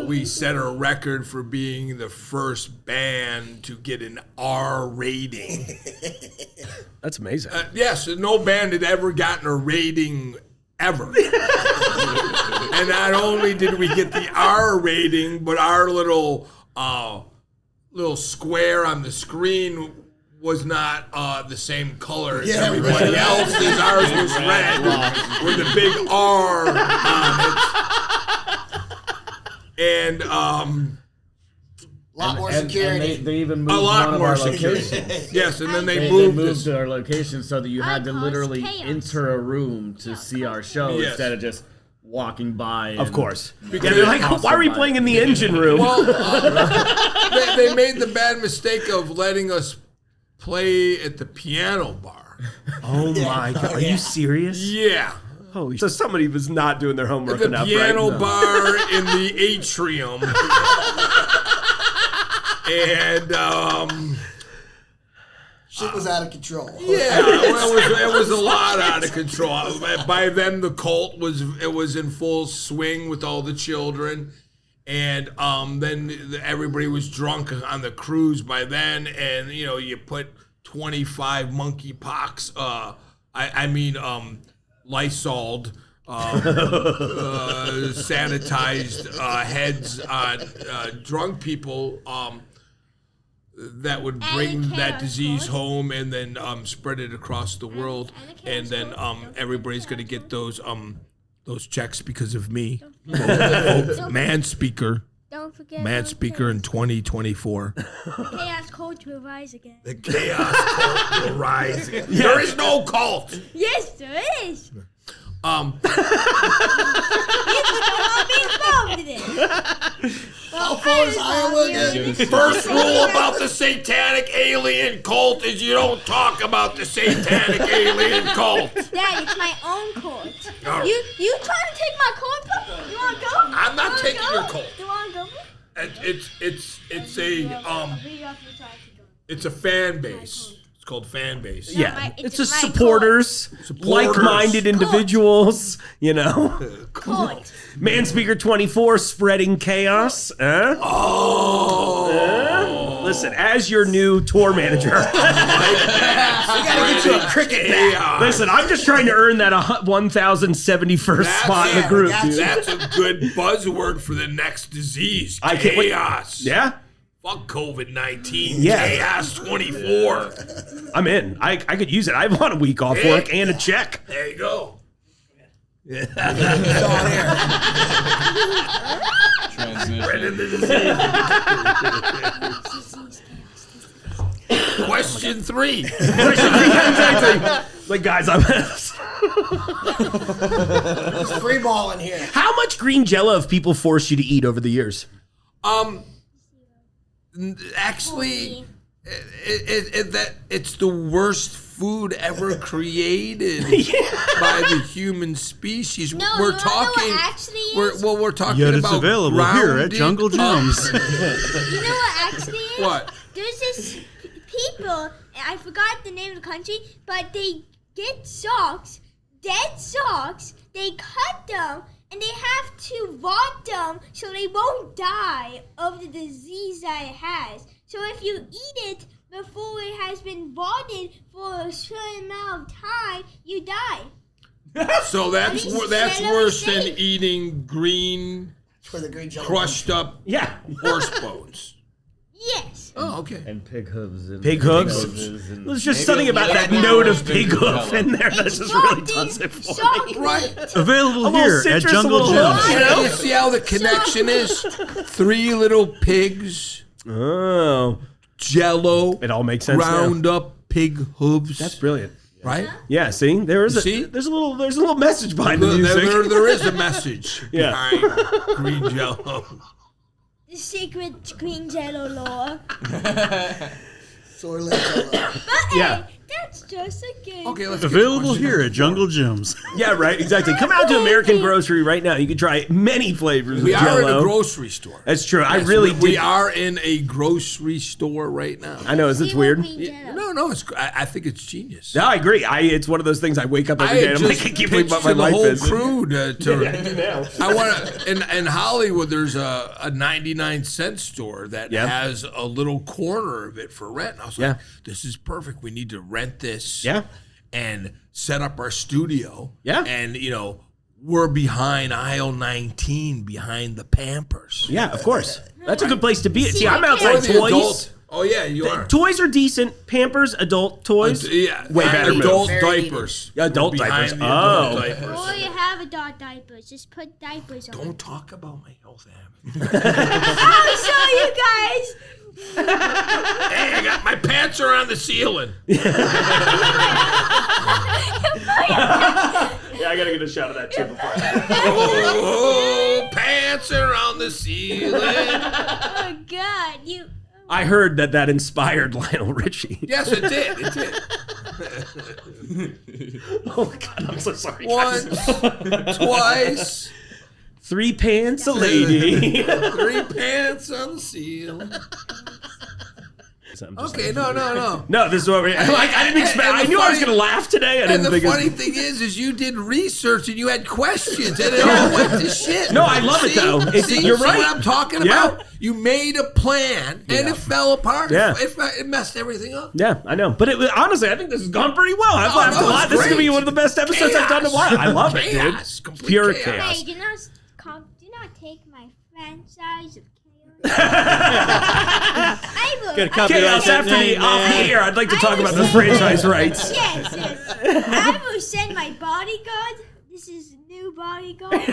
we set a record for being the first band to get an R rating. That's amazing. Yes, no band had ever gotten a rating ever. And not only did we get the R rating, but our little square on the screen was not the same color as everybody else's. Ours was red with a big R on it. And a lot more security. And they even moved a lot one of more our security. locations. Yes, and then They they moved moved us. to our location so that you had to Khaos literally chaos. enter a room to see our show Yes. instead of just walking by. Of and- course. Because They're like, why are we playing in the engine room? Well, they made the bad mistake of letting us play at the piano bar. Oh my God. Are you serious? Yeah. Holy So somebody was not doing their homework The enough, piano right? bar in the atrium. And Shit was out of control. yeah, well, it was a lot out of control. By then, the cult was in full swing with all the children, and then everybody was drunk on the cruise by then, and you put 25 monkeypox. Lysoled. Sanitized heads on drunk people that would bring that chaos disease code. home and then spread it across the world, and the chaos and then code. everybody's gonna get those checks because of me. Manspeaker, Don't forget Manspeaker in 2024. Chaos code to rise again. The chaos cult will rise. There is no cult. Yes, there is. Um, It's gonna be involved in it. How far is Iowa again? First rule about the satanic alien cult is you don't talk about the satanic alien cult. Dad, it's my own cult. All right. You trying to take my cult? You want to go? I'm not You wanna taking go? your cult. You want to go? It's a fan base. It's called fan base. Yeah. It's just my supporters, like-minded Supporters. individuals, Cult. Manspeaker 24 spreading chaos. Oh. Listen, as your new tour manager. We gotta get you a cricket bat. Listen, I'm just trying to earn that 1071st spot in the group, dude. That's a good buzzword for the next disease. I can't wait. Chaos. Yeah, Fuck COVID-19. Yeah. Chaos 24. I'm in. I could use it. I want a week off work and a check. There you go. It's on air. Question 3. Like, guys, I'm. It's free ball in here. How much Green Jellÿ have people forced you to eat over the years? Actually, it's the worst food ever created by the human species. No, we're you wanna know talking. what actually is? We're talking Yet it's about available here at rounded Jungle up- Jumps. You know what actually is? What? There's this people, I forgot the name of the country, but they get socks, dead socks, they cut them, and they have to rot them so they won't die of the disease that it has. So if you eat it before it has been rotted for a certain amount of time, you die. So that's worse than eating green, For the Green Jellÿ. crushed up Yeah. horse bones. Yes. Oh, okay. And pig hooves. And Pig hooves. and There's just something about that note of pig hoof in there that just really does it for me. Right. Available A little here at citrus, a Jungle little Jim. hoof, you know? You see how the connection is? 3 little pigs, Oh. Jello, It all makes sense now. ground up pig hooves. That's brilliant. right. Yeah, see? There's See? a little message behind the music. There is a message Yeah. behind Green Jellÿ. The secret Green Jellÿ lore. Soylent Jello. But Yeah. hey, that's just a game. Okay, let's Available here at Jungle Jim's. Yeah, right, exactly. Come out to American Grocery right now. You can try many flavors We of are in a Jell-O. grocery store. That's true. I Yes, really we did. are in a grocery store right now. I know, is it See what weird? Green Jellÿ. No, it's. I think it's genius. No, I agree. It's one of those things I wake up every day and I'm like, I can't believe what my the life whole is. crew to Yeah, I do now. I want to. In Hollywood, there's a 99-cent store that Yeah. has a little corner of it for rent. And I was Yeah. like, this is perfect. We need to rent this. Yeah. And set up our studio. Yeah. And we're behind aisle 19, behind the Pampers. Yeah, of course. That's a good place to be. See, See, I'm I outside Or the toys. adult. Oh yeah, you are. Toys are decent. Pampers, adult toys. Yeah, Way better move. adult Very diapers. Adult Behind diapers. the adult Oh. diapers. Or you have adult diapers. Just put diapers on. Don't talk about my health habits. I'll show you guys. Hey, I got my pants are on the ceiling. Yeah, I gotta get a shot of that too before. Oh, pants are on the ceiling. Oh God, you. I heard that inspired Lionel Richie. Yes, it did. It did. Oh God, I'm so sorry. guys. Once, twice, 3 pants a lady. 3 pants on the ceiling. Okay, no. No, this is what we're like. I didn't expect. I knew I was gonna laugh today. I And didn't the think. funny thing is you did research and you had questions and it all went to shit. No, I love it, though. You're See right. what I'm talking Yeah. about? You made a plan and it fell apart. Yeah. It messed everything up. Yeah, I know. But honestly, I think this has gone pretty well. I've laughed a no, lot. it's This is gonna be great. one of the best episodes I've done in a while. I love it, dude. Chaos, complete Pure chaos. chaos. Hey, do not take my franchise of chaos. I will. Good I copy. will- Chaos after the off the air. I'd like to talk about the franchise rights. Yes. I will send my bodyguard. This is new bodyguard. You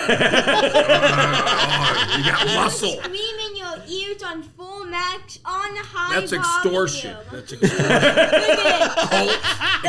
got muscle. Scream in your ears on full max on high That's extortion. volume. That's extortion. Cult,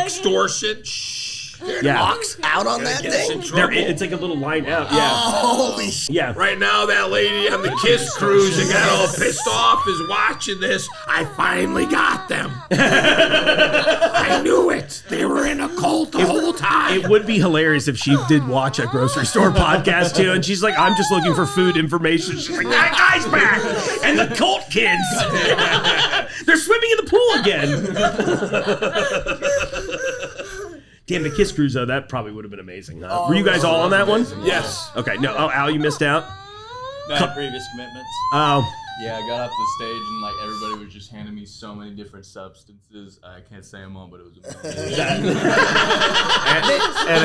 extortion. Shh. Yeah. Locks out on that thing. It's like a little line out. Yeah. Holy shit. Yeah. Right now, that lady on the KISS cruise that got all pissed off is watching this. I finally got them. I knew it. They were in a cult the whole time. It would be hilarious if she did watch a grocery store podcast too, and she's like, "I'm just looking for food information." She's like, "That guy's back, and the cult kids, they're swimming in the pool again." Damn, the KISS cruise though, that probably would have been amazing. Huh? Were you guys all on that one? Yes. Okay. No. Oh, Al, you missed out. I had previous commitments. Oh. Yeah, I got off the stage and like everybody was just handing me so many different substances. I can't say them all, but it was amazing.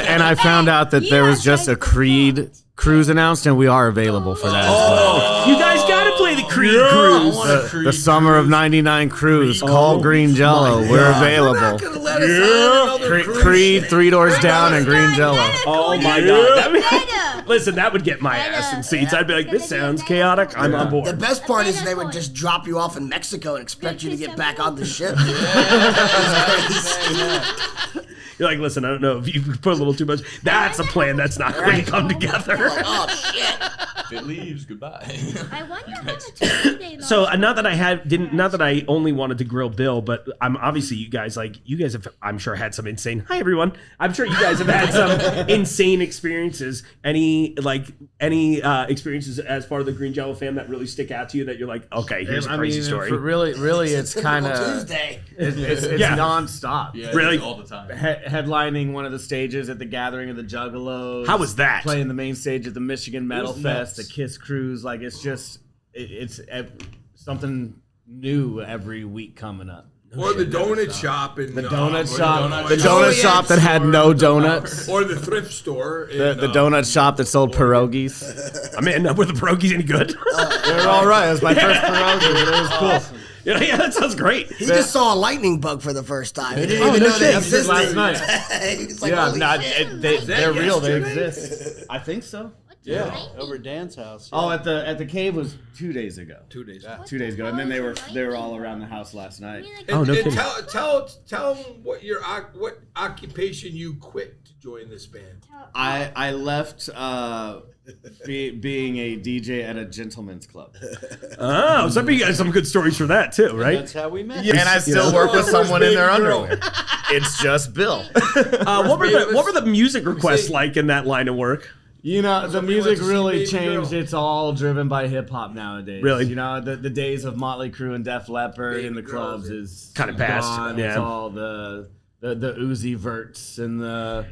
And I found out that there was just a Creed cruise announced, and we are available for that as well. You guys got to play the Creed cruise. The summer of '99 cruise. Call Green Jellÿ. We're Not available. gonna let us on another cruise. Creed, 3 Doors Down, and Green Jellÿ. Oh my God. That would- Better. listen, that would get my ass in seats. I'd be like, "This sounds chaotic. I'm on board." The best part is they would just drop you off in Mexico and expect you to get back on the ship. You're like, "Listen, I don't know if you put a little too much. That's a plan that's not going to come together." Oh shit! If it leaves, goodbye. I wonder how much food they lost. So not that I only wanted to grill Bill, but I'm obviously you guys have, I'm sure, had some insane. Hi everyone. I'm sure you guys have had some insane experiences. Any experiences as part of the Green Jellÿ fam that really stick out to you that you're like, okay, here's a crazy story. Really, it's kind of Tuesday. it's Yeah. nonstop. Yeah, Really? all the time. Headlining one of the stages at the Gathering of the Juggalos. How was that? Playing the main stage at the Michigan Metal was Fest, the nuts. KISS cruise. Like it's something new every week coming up. Or the donut shop in The donut or shop. The The donut shop that had no donuts. Or the thrift store. The donut shop that sold pierogies. I mean, were the pierogies any good? They were all right. It was my first pierogi, but it was cool. Yeah, that sounds great. He just saw a lightning bug for the first time. He didn't Oh, even no know shit. they I did existed. last night. He was like, Yeah, holy shit. they're real. They exist. I think so. Yeah, over Dan's house. Oh, at the cave was 2 days ago. 2 days. 2 days ago, and then they were all around the house last night. Oh, no And kidding. tell them what occupation you quit to join this band. I left being a DJ at a gentleman's club. Oh, some of you guys have some good stories for that too, right? That's how we met. And I still work with someone in their underwear. It's just Bill. What were the music requests like in that line of work? You know, the Somebody went music to see really Baby changed. Girl. It's all driven by hip hop nowadays. Really? You know, the days of Motley Crue and Def Leppard Baby in the Girls clubs is Kinda past, gone. yeah. It's all the Uzi Verts and the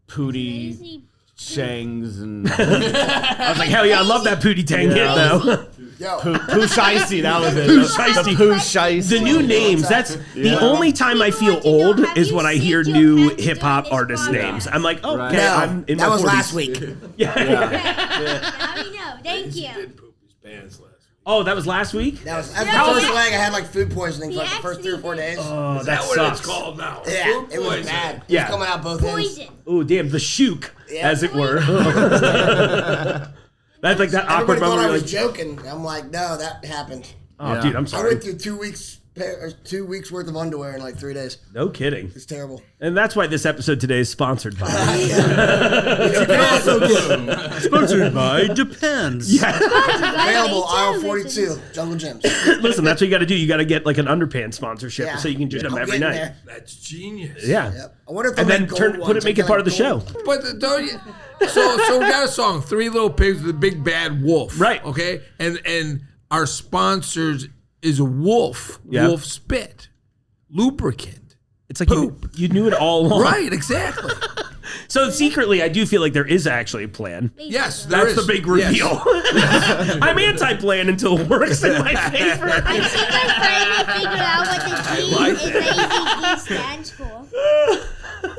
Pootie Shangs and I was like, hell yeah, I love that Pootie Tang hit though. Yo, Pooh Shiesty. That was it. Pooh Shiesty. Pooh Shiesty. The new names, that's the only time I feel old is when I hear new hip hop artist names. I'm like, oh, okay, no, I'm in that my was 40s. last week. Yeah. Now we know. Thank you. Did poop his pants last week. Oh, that was last week? That was the No, first he- leg. I had like food poisoning for he like the first 3 or 4 days. Oh, Is that that what sucks. it's called now? yeah, Food it was poisoning. bad. It Yeah. was coming out both ends. Poison. Oh, damn, the shook, Yeah. as it were. That's like that awkward Everybody thought moment. I Where was like, joking. I'm like, no, that happened. oh, Yeah. dude, I'm I sorry. went through 2 weeks worth of underwear in like 3 days. No kidding. It's terrible. And that's why this episode today is sponsored by. Sponsored by Depends. Available aisle 42, Jungle Gyms. Listen, that's what you got to do. You got to get like an underpants sponsorship Yeah. so you can just them I'm every getting night. there. That's genius. Yeah. Yep. I wonder if And they'll then make gold ones. make it I part of the feel like show. gold. But don't you? So we got a song, Three Little Pigs with a Big Bad Wolf. Right. Okay. And our sponsors is a wolf. Yeah. Wolf spit. Lubricant. It's like you knew it all along. Right, exactly. So secretly, I do feel like there is actually a plan. Yes, there That's is. the big Yes. reveal. I'm anti-plan until it works in my favor. I think I finally figured out what the G stands for.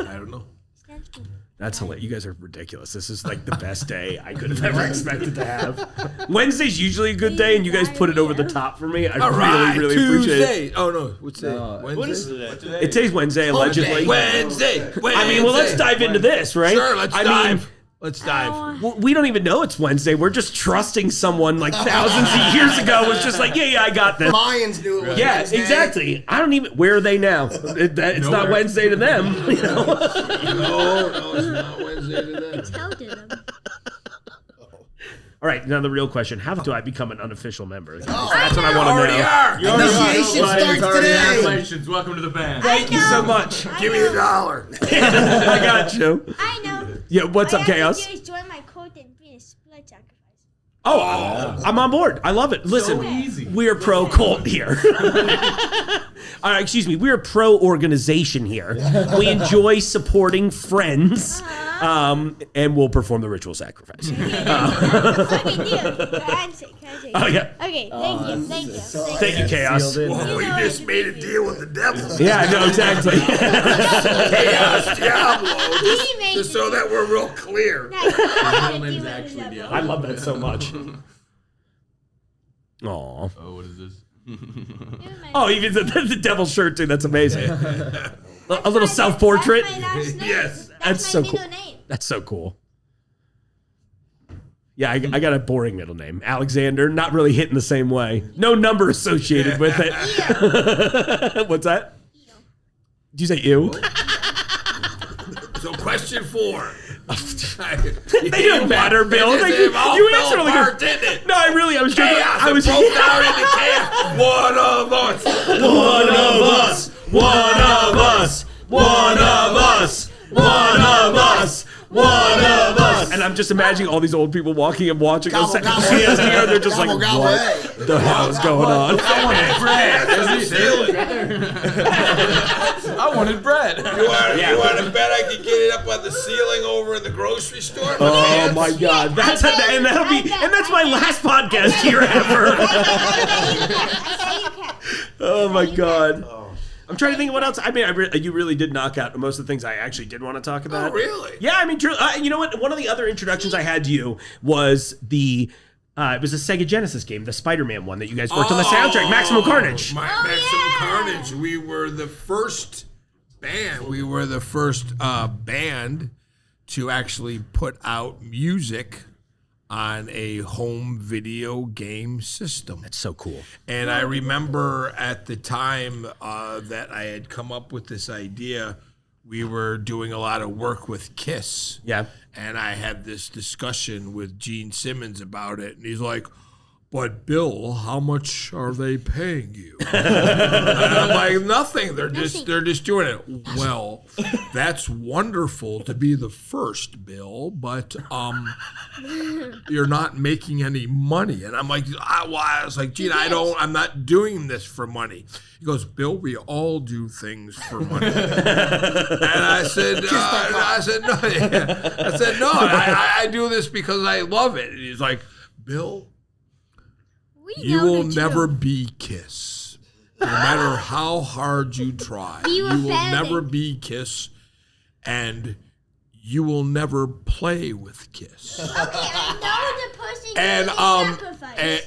I don't know. Stands for. That's hilarious. You guys are ridiculous. This is like the best day I could have ever expected to have. Wednesday's usually a good day, and you guys put it over the top for me. I All right, really appreciate it. Tuesday. Oh no, what's today? Wednesday. What is today? It today's Wednesday, allegedly. Wednesday. I mean, well, let's dive into this, right? Sure, let's I dive. mean, Let's dive. well, we don't even know it's Wednesday. We're just trusting someone like thousands of years ago was just like, yeah, I got this. Mayans knew it was Yeah, Wednesday. exactly. I don't even. Where are they now? It's not Wednesday to them. You know? No, it's not Wednesday today. Tell them. All right, now the real question: how do I become an unofficial member? That's what I want to Already know. are. Initiation starts today. Congratulations. Welcome to the band. Thank you so much. Give me $1. I got you. I know. Yeah, what's up, All I have Khaos? to do is join my cult and be a split sacrifice. Oh, I'm on board. I love it. Listen, easy. we're pro cult here. Excuse me, we're pro organization here. We enjoy supporting friends, and we'll perform the ritual sacrifice. Okay, deal. Oh yeah, Okay, thank you. thank you, Chaos. Whoa, you just made a deal with the devil. Yeah, I know exactly. Chaos Diablo. He made Just so that we're real clear. name's actually the I love that so much. Aw. Oh, what is this? Oh, even the devil shirt too. That's amazing. A little self-portrait. That's my last name. Yes. That's my so middle cool. name. That's so cool. Yeah, I got a boring middle name. Alexander, not really hitting the same way. No number associated with it. What's that? Did you say ew? So question 4. They didn't matter, Bill. You answered really good. Didn't it? No, I was joking. Chaos. I was broke down into chaos. One of us. One of us. One of us. One of us. One of us. One of us. And I'm just imagining all these old people walking and watching us. Gobble, gobble. See us here. They're just Gobble, like, gobble, what hey. the hell is going on? I wanted bread. You want to bet I could get it up on the ceiling over in the grocery store? Oh my God! That's my last podcast here ever. I say you can. Oh my God. I'm trying to think of what else. I mean, you really did knock out most of the things I actually did want to talk about. Oh, really? Yeah, I mean, you know what? One of the other introductions I had to you was it was a Sega Genesis game, the Spider-Man one that you guys worked on the soundtrack, Maximum Carnage. Maximum Carnage. We were the first band. We were the first band to actually put out music on a home video game system. That's so cool. And I remember at the time that I had come up with this idea, we were doing a lot of work with KISS. Yeah. And I had this discussion with Gene Simmons about it. And he's like, but Bill, how much are they paying you? And I'm like, nothing. They're just doing it. Well, that's wonderful to be the first, Bill, but you're not making any money. And I'm like, I was like, Gene, I'm not doing this for money. He goes, Bill, we all do things for money. And I said, no. I do this because I love it. And he's like, Bill, you will never be KISS. No matter how hard you try. You will never be KISS, and you will never play with KISS. Okay, I know the person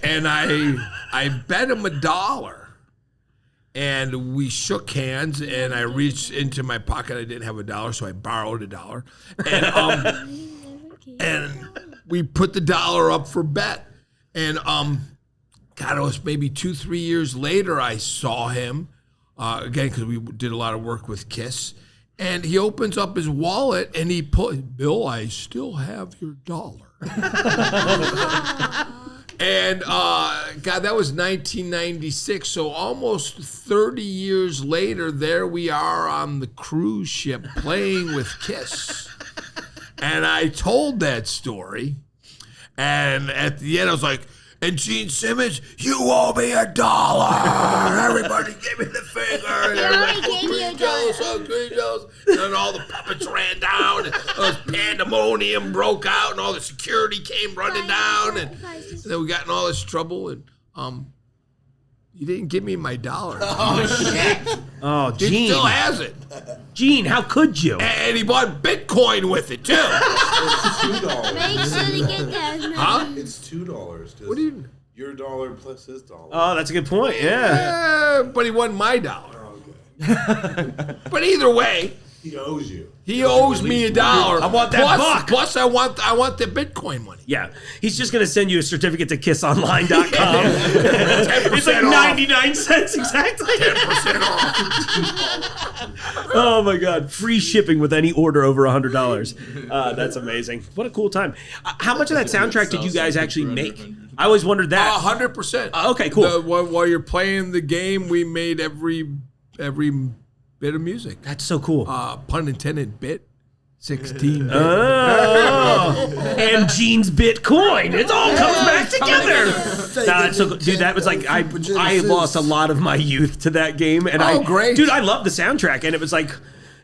and I bet him $1. And we shook hands, and I reached into my pocket. I didn't have $1, so I borrowed $1. And we put the $1 up for bet. And God, it was maybe 2-3 years later I saw him, again, because we did a lot of work with KISS, and he opens up his wallet and he Bill, I still have your $1. And God, that was 1996, so almost 30 years later, there we are on the cruise ship playing with KISS. And I told that story, and at the end I was like, and Gene Simmons, you owe me $1. Everybody gave me the finger. And I gave you $1. Green Jellÿ. And then all the puppets ran down. And pandemonium broke out, and all the security came running down. And then we got in all this trouble. And you didn't give me my $1. Oh, shit. Oh, Gene. He still has it. Gene, how could you? And he bought Bitcoin with it, too. Make sure to get that. Huh? It's $2. What do you... Your $1 plus his $1. Oh, that's a good point. Yeah. But he won my $1. But either way, he owes you. He owes me $1. I want that buck. Plus, I want the Bitcoin money. Yeah, he's just gonna send you a certificate to kissonline.com. It's like 99 cents exactly. 10% off. Oh my God! Free shipping with any order over $100. That's amazing. What a cool time. How much of that soundtrack did you guys actually make? I always wondered that. 100%. Okay, cool. While you're playing the game, we made every bit of music. That's so cool. Pun intended, bit. 16 bit. Oh, and Gene's Bitcoin. It all comes back together. That's so, dude, that was like, I lost a lot of my youth to that game. And great. Dude, I love the soundtrack. And it was like,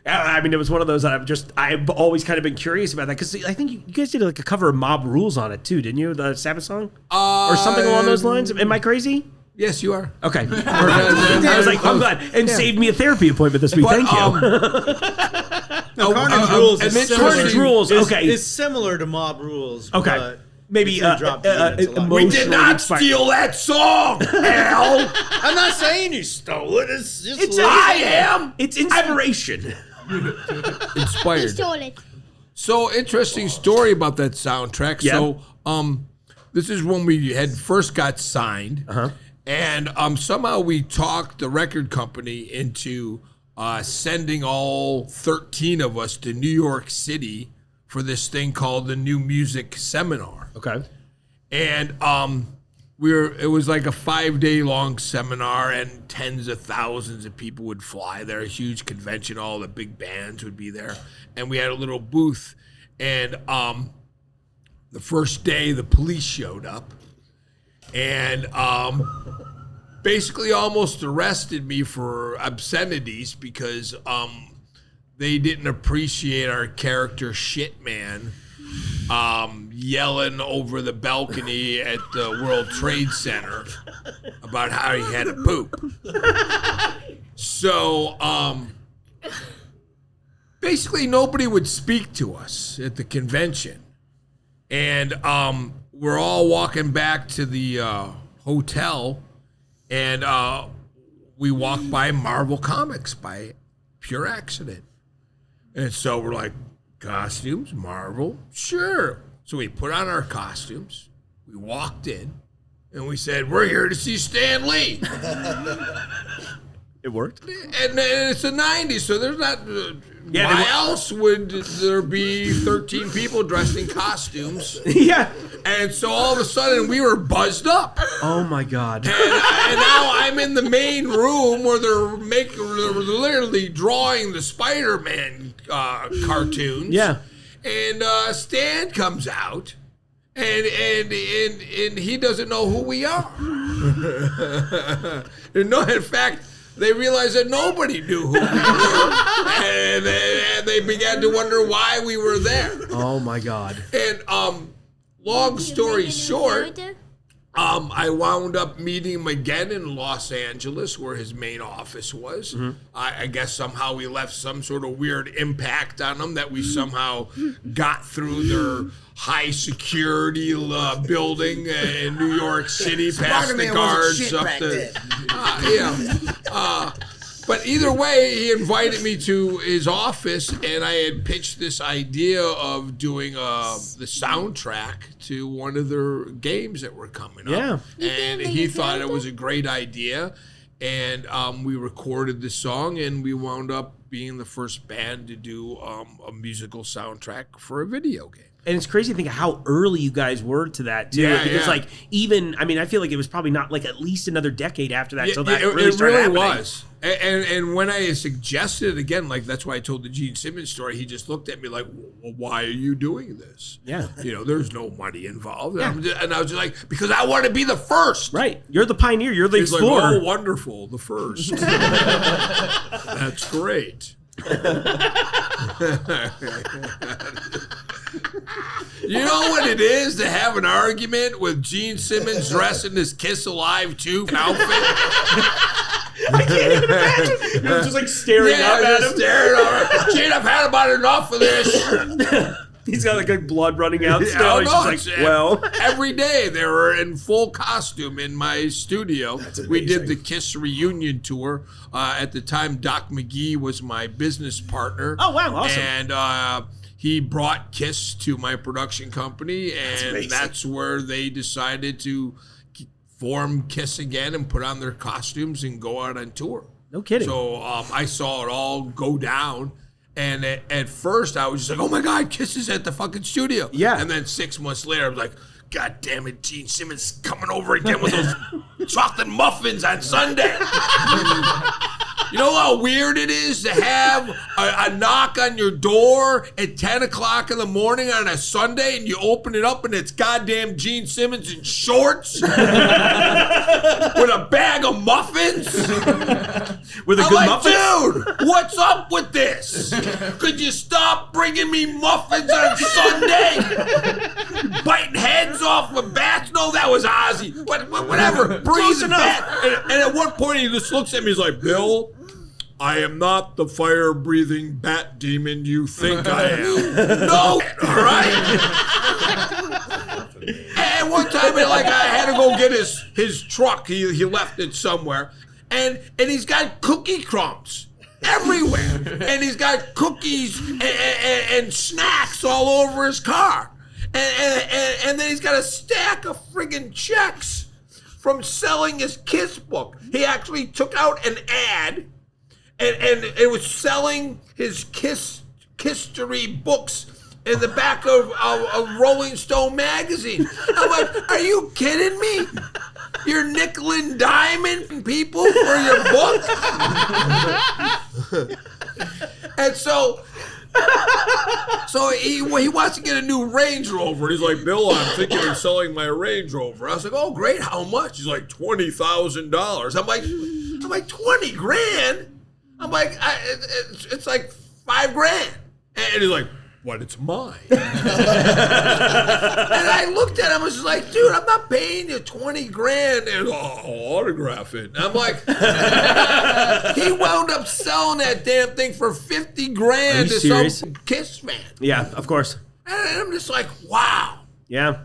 I mean, it was one of those that I've always kind of been curious about that. Because I think you guys did like a cover of Mob Rules on it too, didn't you? The Sabbath song? Or something along those lines. Am I crazy? Yes, you are. Okay. I was like, I'm glad. And saved me a therapy appointment this week. Thank you. Carnage Rules is similar. Carnage Rules, okay. It's similar to Mob Rules. Okay. But maybe we did not steal that song, Al. I'm not saying you stole it. It's just I am. It's inspiration. Inspired. Stole it. So interesting story about that soundtrack. Yeah. So this is when we had first got signed. And somehow we talked the record company into sending all 13 of us to New York City for this thing called the New Music Seminar. Okay. And it was like a 5-day long seminar, and tens of thousands of people would fly there. A huge convention, all the big bands would be there. And we had a little booth. And the first day the police showed up and basically almost arrested me for obscenities because they didn't appreciate our character Shit Man yelling over the balcony at the World Trade Center about how he had to poop. So, basically nobody would speak to us at the convention. And we're all walking back to the hotel, and we walked by Marvel Comics by pure accident. And so we're like, costumes, Marvel? Sure. So we put on our costumes, we walked in, and we said, we're here to see Stan Lee. It worked. And it's the 90s, so there's not... Yeah, why else would there be 13 people dressed in costumes? Yeah. And so all of a sudden, we were buzzed up. Oh, my God. And now I'm in the main room where they're literally drawing the Spider-Man cartoons. Yeah. And Stan comes out, and he doesn't know who we are. No, in fact, they realized that nobody knew who we were, and they began to wonder why we were there. Oh my God! And long story short, I wound up meeting him again in Los Angeles, where his main office was. Mm-hmm. I guess somehow we left some sort of weird impact on them, that we somehow got through their high security building in New York City, past the guards up the. But either way, he invited me to his office, and I had pitched this idea of doing the soundtrack to one of their games that were coming up. Yeah. And he thought it was a great idea, and we recorded the song, and we wound up being the first band to do a musical soundtrack for a video game. And it's crazy to think of how early you guys were to that, too. Yeah, because, yeah. like, even, I mean, I feel like it was probably not, like, at least another decade after that until that it really started really happening. was. And when I suggested it again, like, that's why I told the Gene Simmons story, he just looked at me like, well, why are you doing this? Yeah. You know, there's no money involved. Yeah. And I was just like, because I want to be the first. Right. You're the pioneer. You're the He's explorer. like, oh, wonderful, the first. That's great. You know what it is to have an argument with Gene Simmons dressed in his Kiss Alive 2 outfit? I can't even imagine. You're just like staring up at him. Staring at him. Gene, I've had about enough of this. He's got like blood running out still. Oh, He's no, just like, well. Every day they were in full costume in my studio. We did the KISS reunion tour. At the time, Doc McGee was my business partner. Oh, wow, awesome. And he brought KISS to my production company, and that's where they decided to form KISS again and put on their costumes and go out on tour. No kidding. So I saw it all go down. And at first, I was just like, oh, my God, KISS is at the fucking studio. Yeah. And then 6 months later, I was like, God damn it, Gene Simmons coming over again with those chocolate muffins on Sunday. You know how weird it is to have a knock on your door at 10 o'clock in the morning on a Sunday, and you open it up and it's goddamn Gene Simmons in shorts with a bag of muffins? With a I'm good like, muffin? dude, what's up with this? Could you stop bringing me muffins on Sunday? Biting heads off of bats? No, that was Ozzy. Whatever. Breathe bat. And at one point, he just looks at me. He's like, Bill, I am not the fire-breathing bat demon you think I am. No, all right? And one time, I had to go get his truck. He left it somewhere. And he's got cookie crumbs everywhere. And he's got cookies and snacks all over his car. And then he's got a stack of friggin' checks from selling his KISS book. He actually took out an ad, and it was selling his Kiss-tory books in the back of Rolling Stone magazine. I'm like, are you kidding me? You're nickel and diming people for your book? And so he wants to get a new Range Rover. He's like, Bill, I'm thinking of selling my Range Rover. I was like, oh, great. How much? He's like, $20,000. I'm like, 20 grand? I'm like, it's like $5 grand. And he's like, but it's mine. And I looked at him, I was like, dude, I'm not paying you 20 grand and I'll autograph it. And I'm like, he wound up selling that damn thing for 50 grand to serious? some KISS fan. Yeah, of course. And I'm just like, wow. Yeah.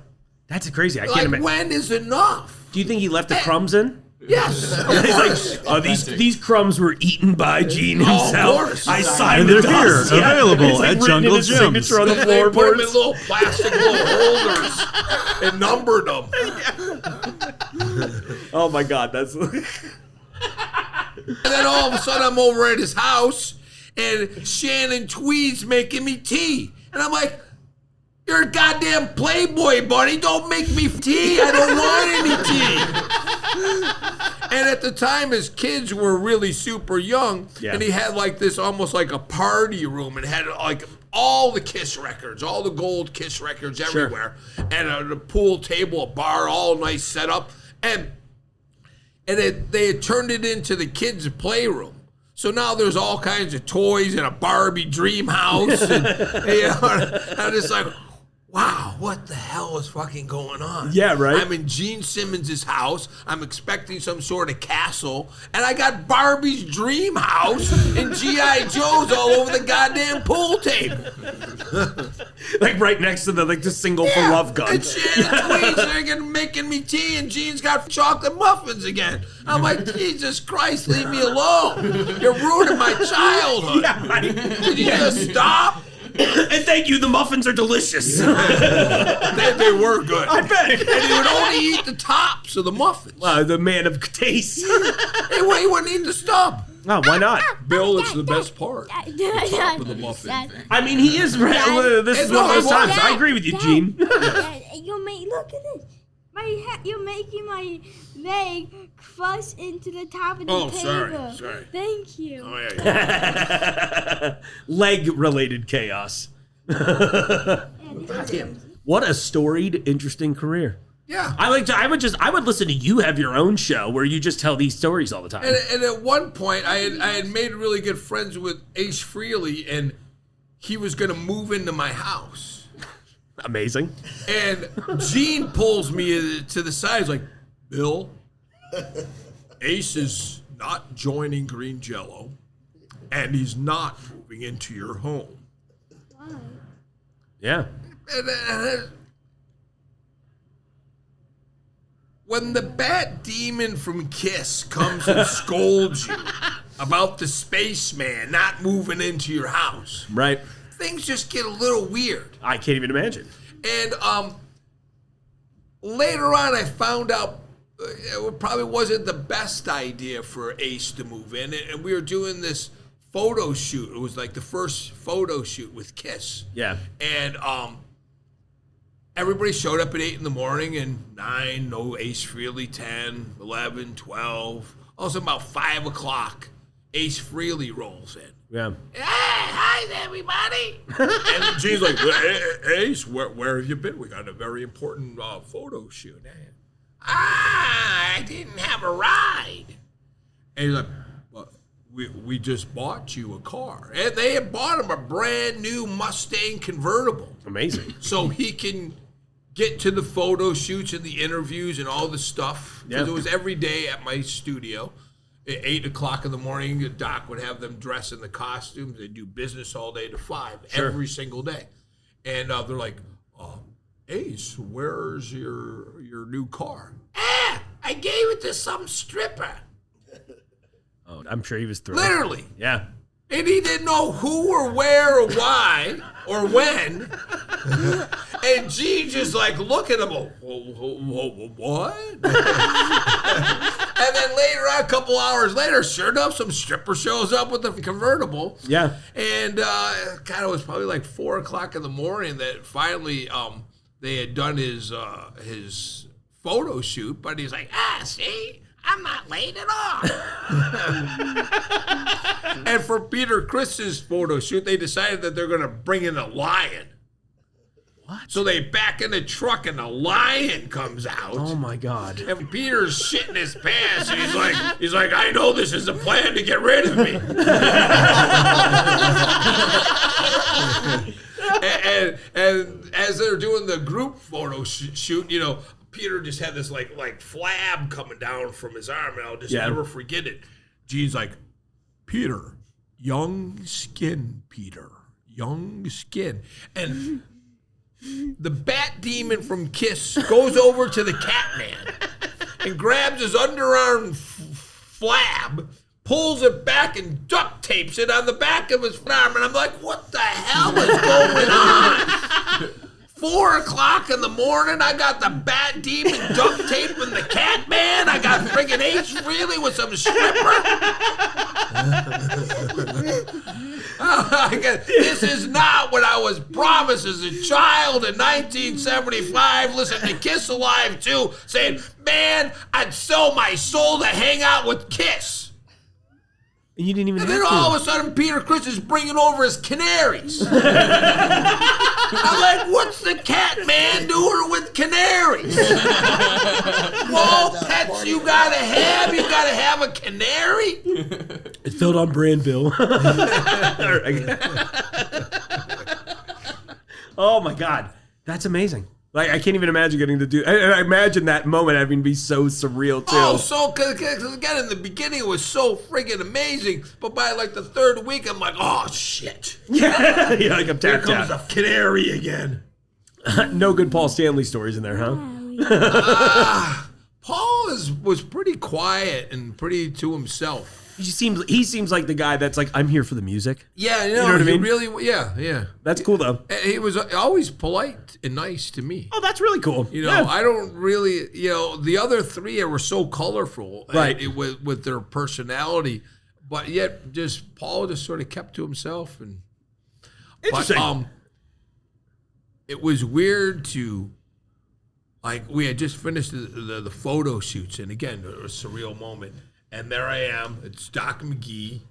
That's crazy. I can't Like, imagine. when is enough? Do you think he left the crumbs in? Yes. He's like, oh, these crumbs were eaten by Gene himself. of course. I signed And the they're here, docs. Yeah. available It's like at written in Jungle his Gems. signature on the They put them in floorboards. little plastic little holders and numbered them. Oh my God, that's. And then all of a sudden I'm over at his house and Shannon Tweed's making me tea. And I'm like, you're a goddamn Playboy, buddy. Don't make me tea. I don't want any tea. And at the time, his kids were really super young. Yeah. And he had like this almost like a party room and had like all the KISS records, all the gold KISS records everywhere. And a pool table, a bar, all nice set up. And they had turned it into the kids' playroom. So now there's all kinds of toys and a Barbie dream house. And, I'm just like, wow, what the hell is fucking going on? Yeah, right? I'm in Gene Simmons' house. I'm expecting some sort of castle. And I got Barbie's dream house and G.I. Joe's all over the goddamn pool table. Like right next to the single for love gun. And Shannon Tweed's there making me tea, and Gene's got chocolate muffins again. I'm like, Jesus Christ, leave me alone. You're ruining my childhood. Yeah, right. Can you just stop? And thank you, the muffins are delicious. They were good. I bet. And he would only eat the tops of the muffins. The man of taste. He wouldn't eat the stub. Oh, why not? Bill, it's the best part. The top of the muffin. I mean, he is. This is one of those times. I agree with you, Gene. Look at this. You're making my leg crush into the top of the table. Sorry. Thank you. Oh, yeah. Leg-related chaos. What a storied, interesting career. Yeah. I would listen to you have your own show where you just tell these stories all the time. And at one point, I had made really good friends with Ace Frehley, and he was going to move into my house. Amazing. And Gene pulls me to the side. He's like, Bill, Ace is not joining Green Jellÿ, and he's not moving into your home. Why? Yeah. And, when the Bat Demon from KISS comes and scolds you about the spaceman not moving into your house, Right. things just get a little weird. I can't even imagine. And later on, I found out it probably wasn't the best idea for Ace to move in. And we were doing this photo shoot. It was like the first photo shoot with KISS. Yeah. And everybody showed up at 8 in the morning, and 9, no Ace Frehley, 10, 11, 12. Also about 5 o'clock, Ace Frehley rolls in. Yeah. Hey, hi, everybody. And Gene's like, Ace, where have you been? We got a very important photo shoot. I didn't have a ride. And he's like, well, we just bought you a car. And they had bought him a brand new Mustang convertible. Amazing. So he can get to the photo shoots and the interviews and all the stuff. Because it was every day at my studio. At 8 o'clock in the morning, Doc would have them dress in the costumes. They'd do business all day to 5, every single day. And they're like, Ace, where's your new car? I gave it to some stripper. Oh, I'm sure he was thrilled. Literally. Yeah. And he didn't know who or where or why or when. And Gene just like look at him, what? And then later on, a couple hours later, sure enough, some stripper shows up with the convertible. Yeah. And God, it was probably like 4 o'clock in the morning that finally they had done his photo shoot. But he's like, see, I'm not late at all. And for Peter Chris's photo shoot, they decided that they're going to bring in a lion. What? So they back in the truck and a lion comes out. Oh my God. And Peter's shitting his pants, and he's like, I know this is a plan to get rid of me. And as they're doing the group photo shoot, you know, Peter just had this like flab coming down from his arm, and I'll just never forget it. Gene's like, Peter, young skin, Peter, young skin. And the Bat Demon from KISS goes over to the Catman and grabs his underarm flab, pulls it back and duct tapes it on the back of his arm. And I'm like, what the hell is going on? 4 o'clock in the morning, I got the Bat Demon duct taping the Catman. I got friggin' H. Freely with some stripper. This is not what I was promised as a child in 1975. Listening to KISS Alive 2, saying, man, I'd sell my soul to hang out with KISS. And you didn't even And have then to. all of a sudden, Peter Criss is bringing over his canaries. I'm like, what's the Catman doing with canaries? All pets you gotta have a canary? It felt on brand, Bill. Oh my God, that's amazing. Like, I can't even imagine getting to do. And I imagine that moment having to be so surreal too. Oh, so because again in the beginning it was so friggin' amazing, but by like the 3rd week I'm like, oh shit. Yeah, yeah, like I'm Here tapped comes out. the canary again. No good Paul Stanley stories in there, huh? Paul was pretty quiet and pretty to himself. He seems like the guy that's like, I'm here for the music. Yeah, You know what I mean? Really, yeah. That's cool though. He was always polite and nice to me. Oh, that's really cool. You know, Yeah. I don't really, the other 3 were so colorful, Right. with their personality, but yet Paul just sort of kept to himself. And Interesting. But, it was weird to, like, we had just finished the photo shoots, and again, it was a surreal moment. And there I am. It's Doc McGee.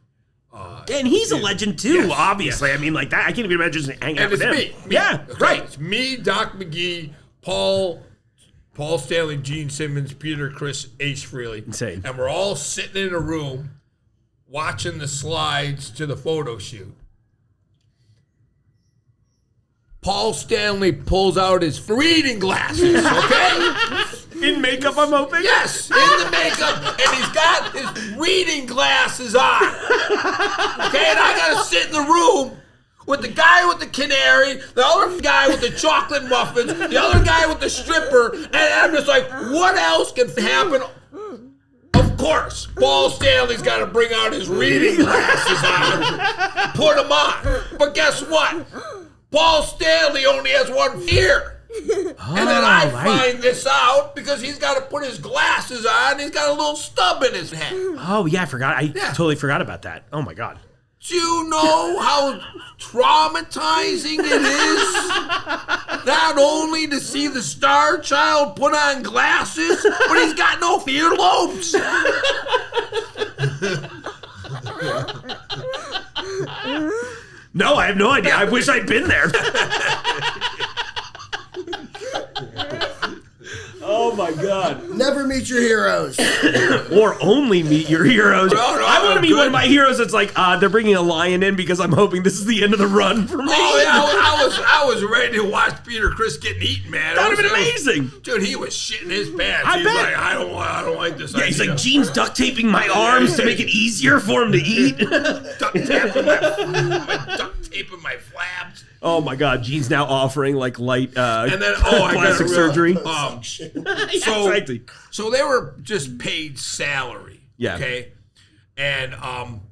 And he's a legend too, obviously. I mean, like that. I can't even imagine just hanging out And with it's him. me. Yeah, Okay, right. It's me, Doc McGee, Paul Stanley, Gene Simmons, Peter Criss, Ace Frehley. Insane. And we're all sitting in a room watching the slides to the photo shoot. Paul Stanley pulls out his reading glasses, okay? In makeup, I'm hoping. Yes, in the makeup, and he's got his reading glasses on. Okay, and I gotta sit in the room with the guy with the canary, the other guy with the chocolate muffins, the other guy with the stripper, and I'm just like, what else can happen? Of course, Paul Stanley's got to bring out his reading glasses on, put them on. But guess what? Paul Stanley only has one ear. And then I find this out because he's got to put his glasses on. He's got a little stub in his head. Oh yeah, I forgot. I totally forgot about that. Oh my God. Do you know how traumatizing it is not only to see the star child put on glasses, but he's got no earlobes? No, I have no idea. I wish I'd been there. Oh my God. Never meet your heroes. Or only meet your heroes. No, I want to meet good. one of my heroes that's like, they're bringing a lion in because I'm hoping this is the end of the run for me. Oh yeah, I was ready to watch Peter Criss getting eaten, man. That would have been amazing. Dude, he was shitting his pants. I He's bet. like, I don't like this. Yeah, he's idea. like, Gene's duct taping my arms to make it easier for him to eat. duct taping my flabs. Oh my God, Gene's now offering like light And then plastic surgery. Exactly. So they were just paid salary. Yeah. Okay. And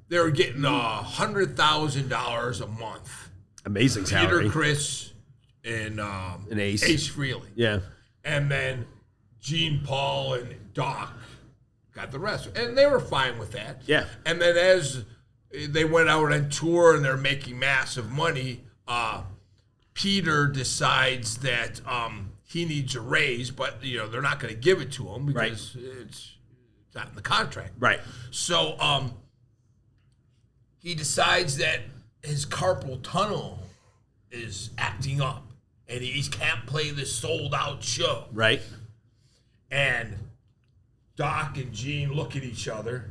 they were getting $100,000 a month. Amazing salary. Peter Criss and Ace. Ace Frehley. Yeah. And then Gene, Paul, and Doc got the rest. And they were fine with that. Yeah. And then as they went out on tour and they're making massive money, Peter decides that he needs a raise, but they're not going to give it to him because it's not in the contract. Right. So he decides that his carpal tunnel is acting up, and he can't play this sold-out show. Right. And Doc and Gene look at each other,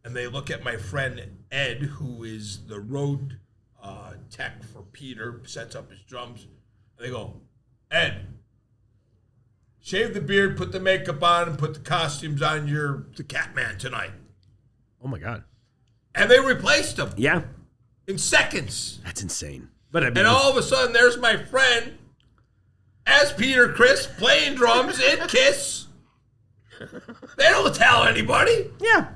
and they look at my friend Ed, who is the road tech for Peter, sets up his drums, They go, Ed, shave the beard, put the makeup on, and put the costumes on. You're the Catman tonight. Oh my God. And they replaced him. Yeah. In seconds. That's insane. But I mean, and all of a sudden, there's my friend as Peter Criss playing drums in KISS. They don't tell anybody. Yeah.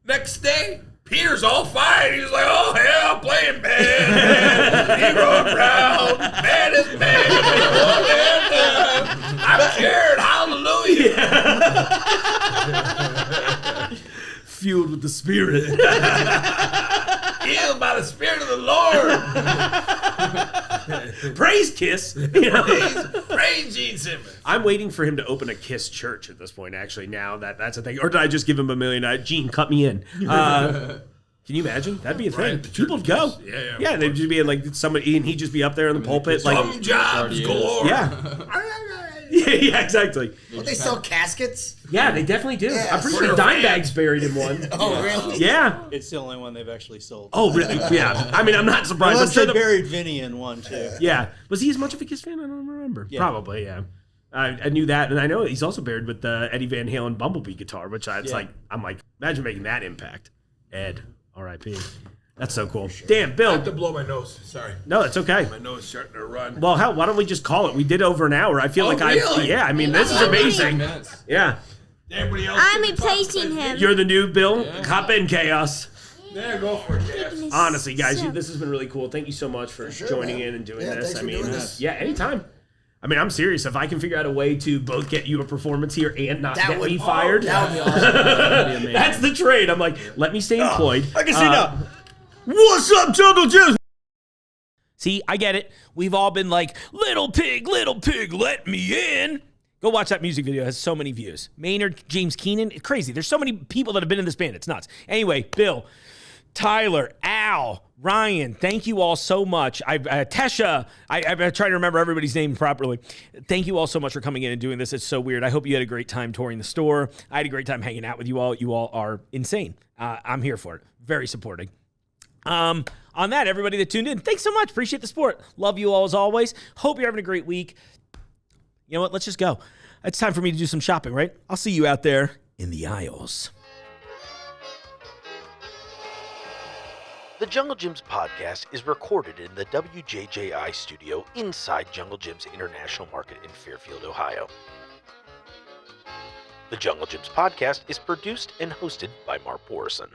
Next day, Peter's all fired. He's like, oh, yeah, I'm playing band. Hero Brown. Man is man. I'm scared. Hallelujah. Yeah. Fueled with the Spirit. Healed by the Spirit of the Lord. Praise KISS. Praise Gene Simmons. I'm waiting for him to open a KISS church at this point, actually, now that's a thing. Or did I just give him $1 million? Gene, cut me in. Can you imagine? That'd be a thing. People would go. Yeah, they'd just be in like somebody, and he'd just be up there in the pulpit. Some jobs galore. Yeah. Yeah, exactly. Don't they sell caskets? Yeah, they definitely do. Yeah, I'm pretty sure Dimebag's buried in one. Oh, really? Yeah. It's the only one they've actually sold. Oh, really? Yeah. I mean, I'm not surprised. Unless I'm sure they buried Vinny in one, too. Yeah. Was he as much of a KISS fan? I don't remember. Yeah. Probably, yeah. I knew that, and I know he's also buried with the Eddie Van Halen Bumblebee guitar, which I'm like, imagine making that impact. Ed, R.I.P. That's so cool. Damn, Bill. I have to blow my nose. Sorry. No, it's okay. My nose is starting to run. Well, hell, why don't we just call it? We did over an hour. I feel really? I mean, this is amazing. Yeah. Everybody else I'm replacing him. You're the new Bill? Hop in, Khaos. There, go for it, Cass. Honestly, guys, this has been really cool. Thank you so much for joining in and doing this. Thanks for doing this. Yeah, anytime. I mean, I'm serious. If I can figure out a way to both get you a performance here and not get me fired, That would be awesome. that's the trade. I'm like, let me stay employed. I can see now. What's up, Jungle Juice? See, I get it. We've all been like, little pig, let me in. Go watch that music video. It has so many views. Maynard, James Keenan, it's crazy. There's so many people that have been in this band. It's nuts. Anyway, Bill, Tyler, Al, Ryan, thank you all so much. Tesha, I'm trying to remember everybody's name properly. Thank you all so much for coming in and doing this. It's so weird. I hope you had a great time touring the store. I had a great time hanging out with you all. You all are insane. I'm here for it. Very supporting. On that, everybody that tuned in, thanks so much. Appreciate the support. Love you all as always. Hope you're having a great week. You know what? Let's just go. It's time for me to do some shopping, right? I'll see you out there in the aisles. The Jungle Gyms podcast is recorded in the WJJI studio inside Jungle Gyms International Market in Fairfield, Ohio. The Jungle Gyms podcast is produced and hosted by Mark Borison.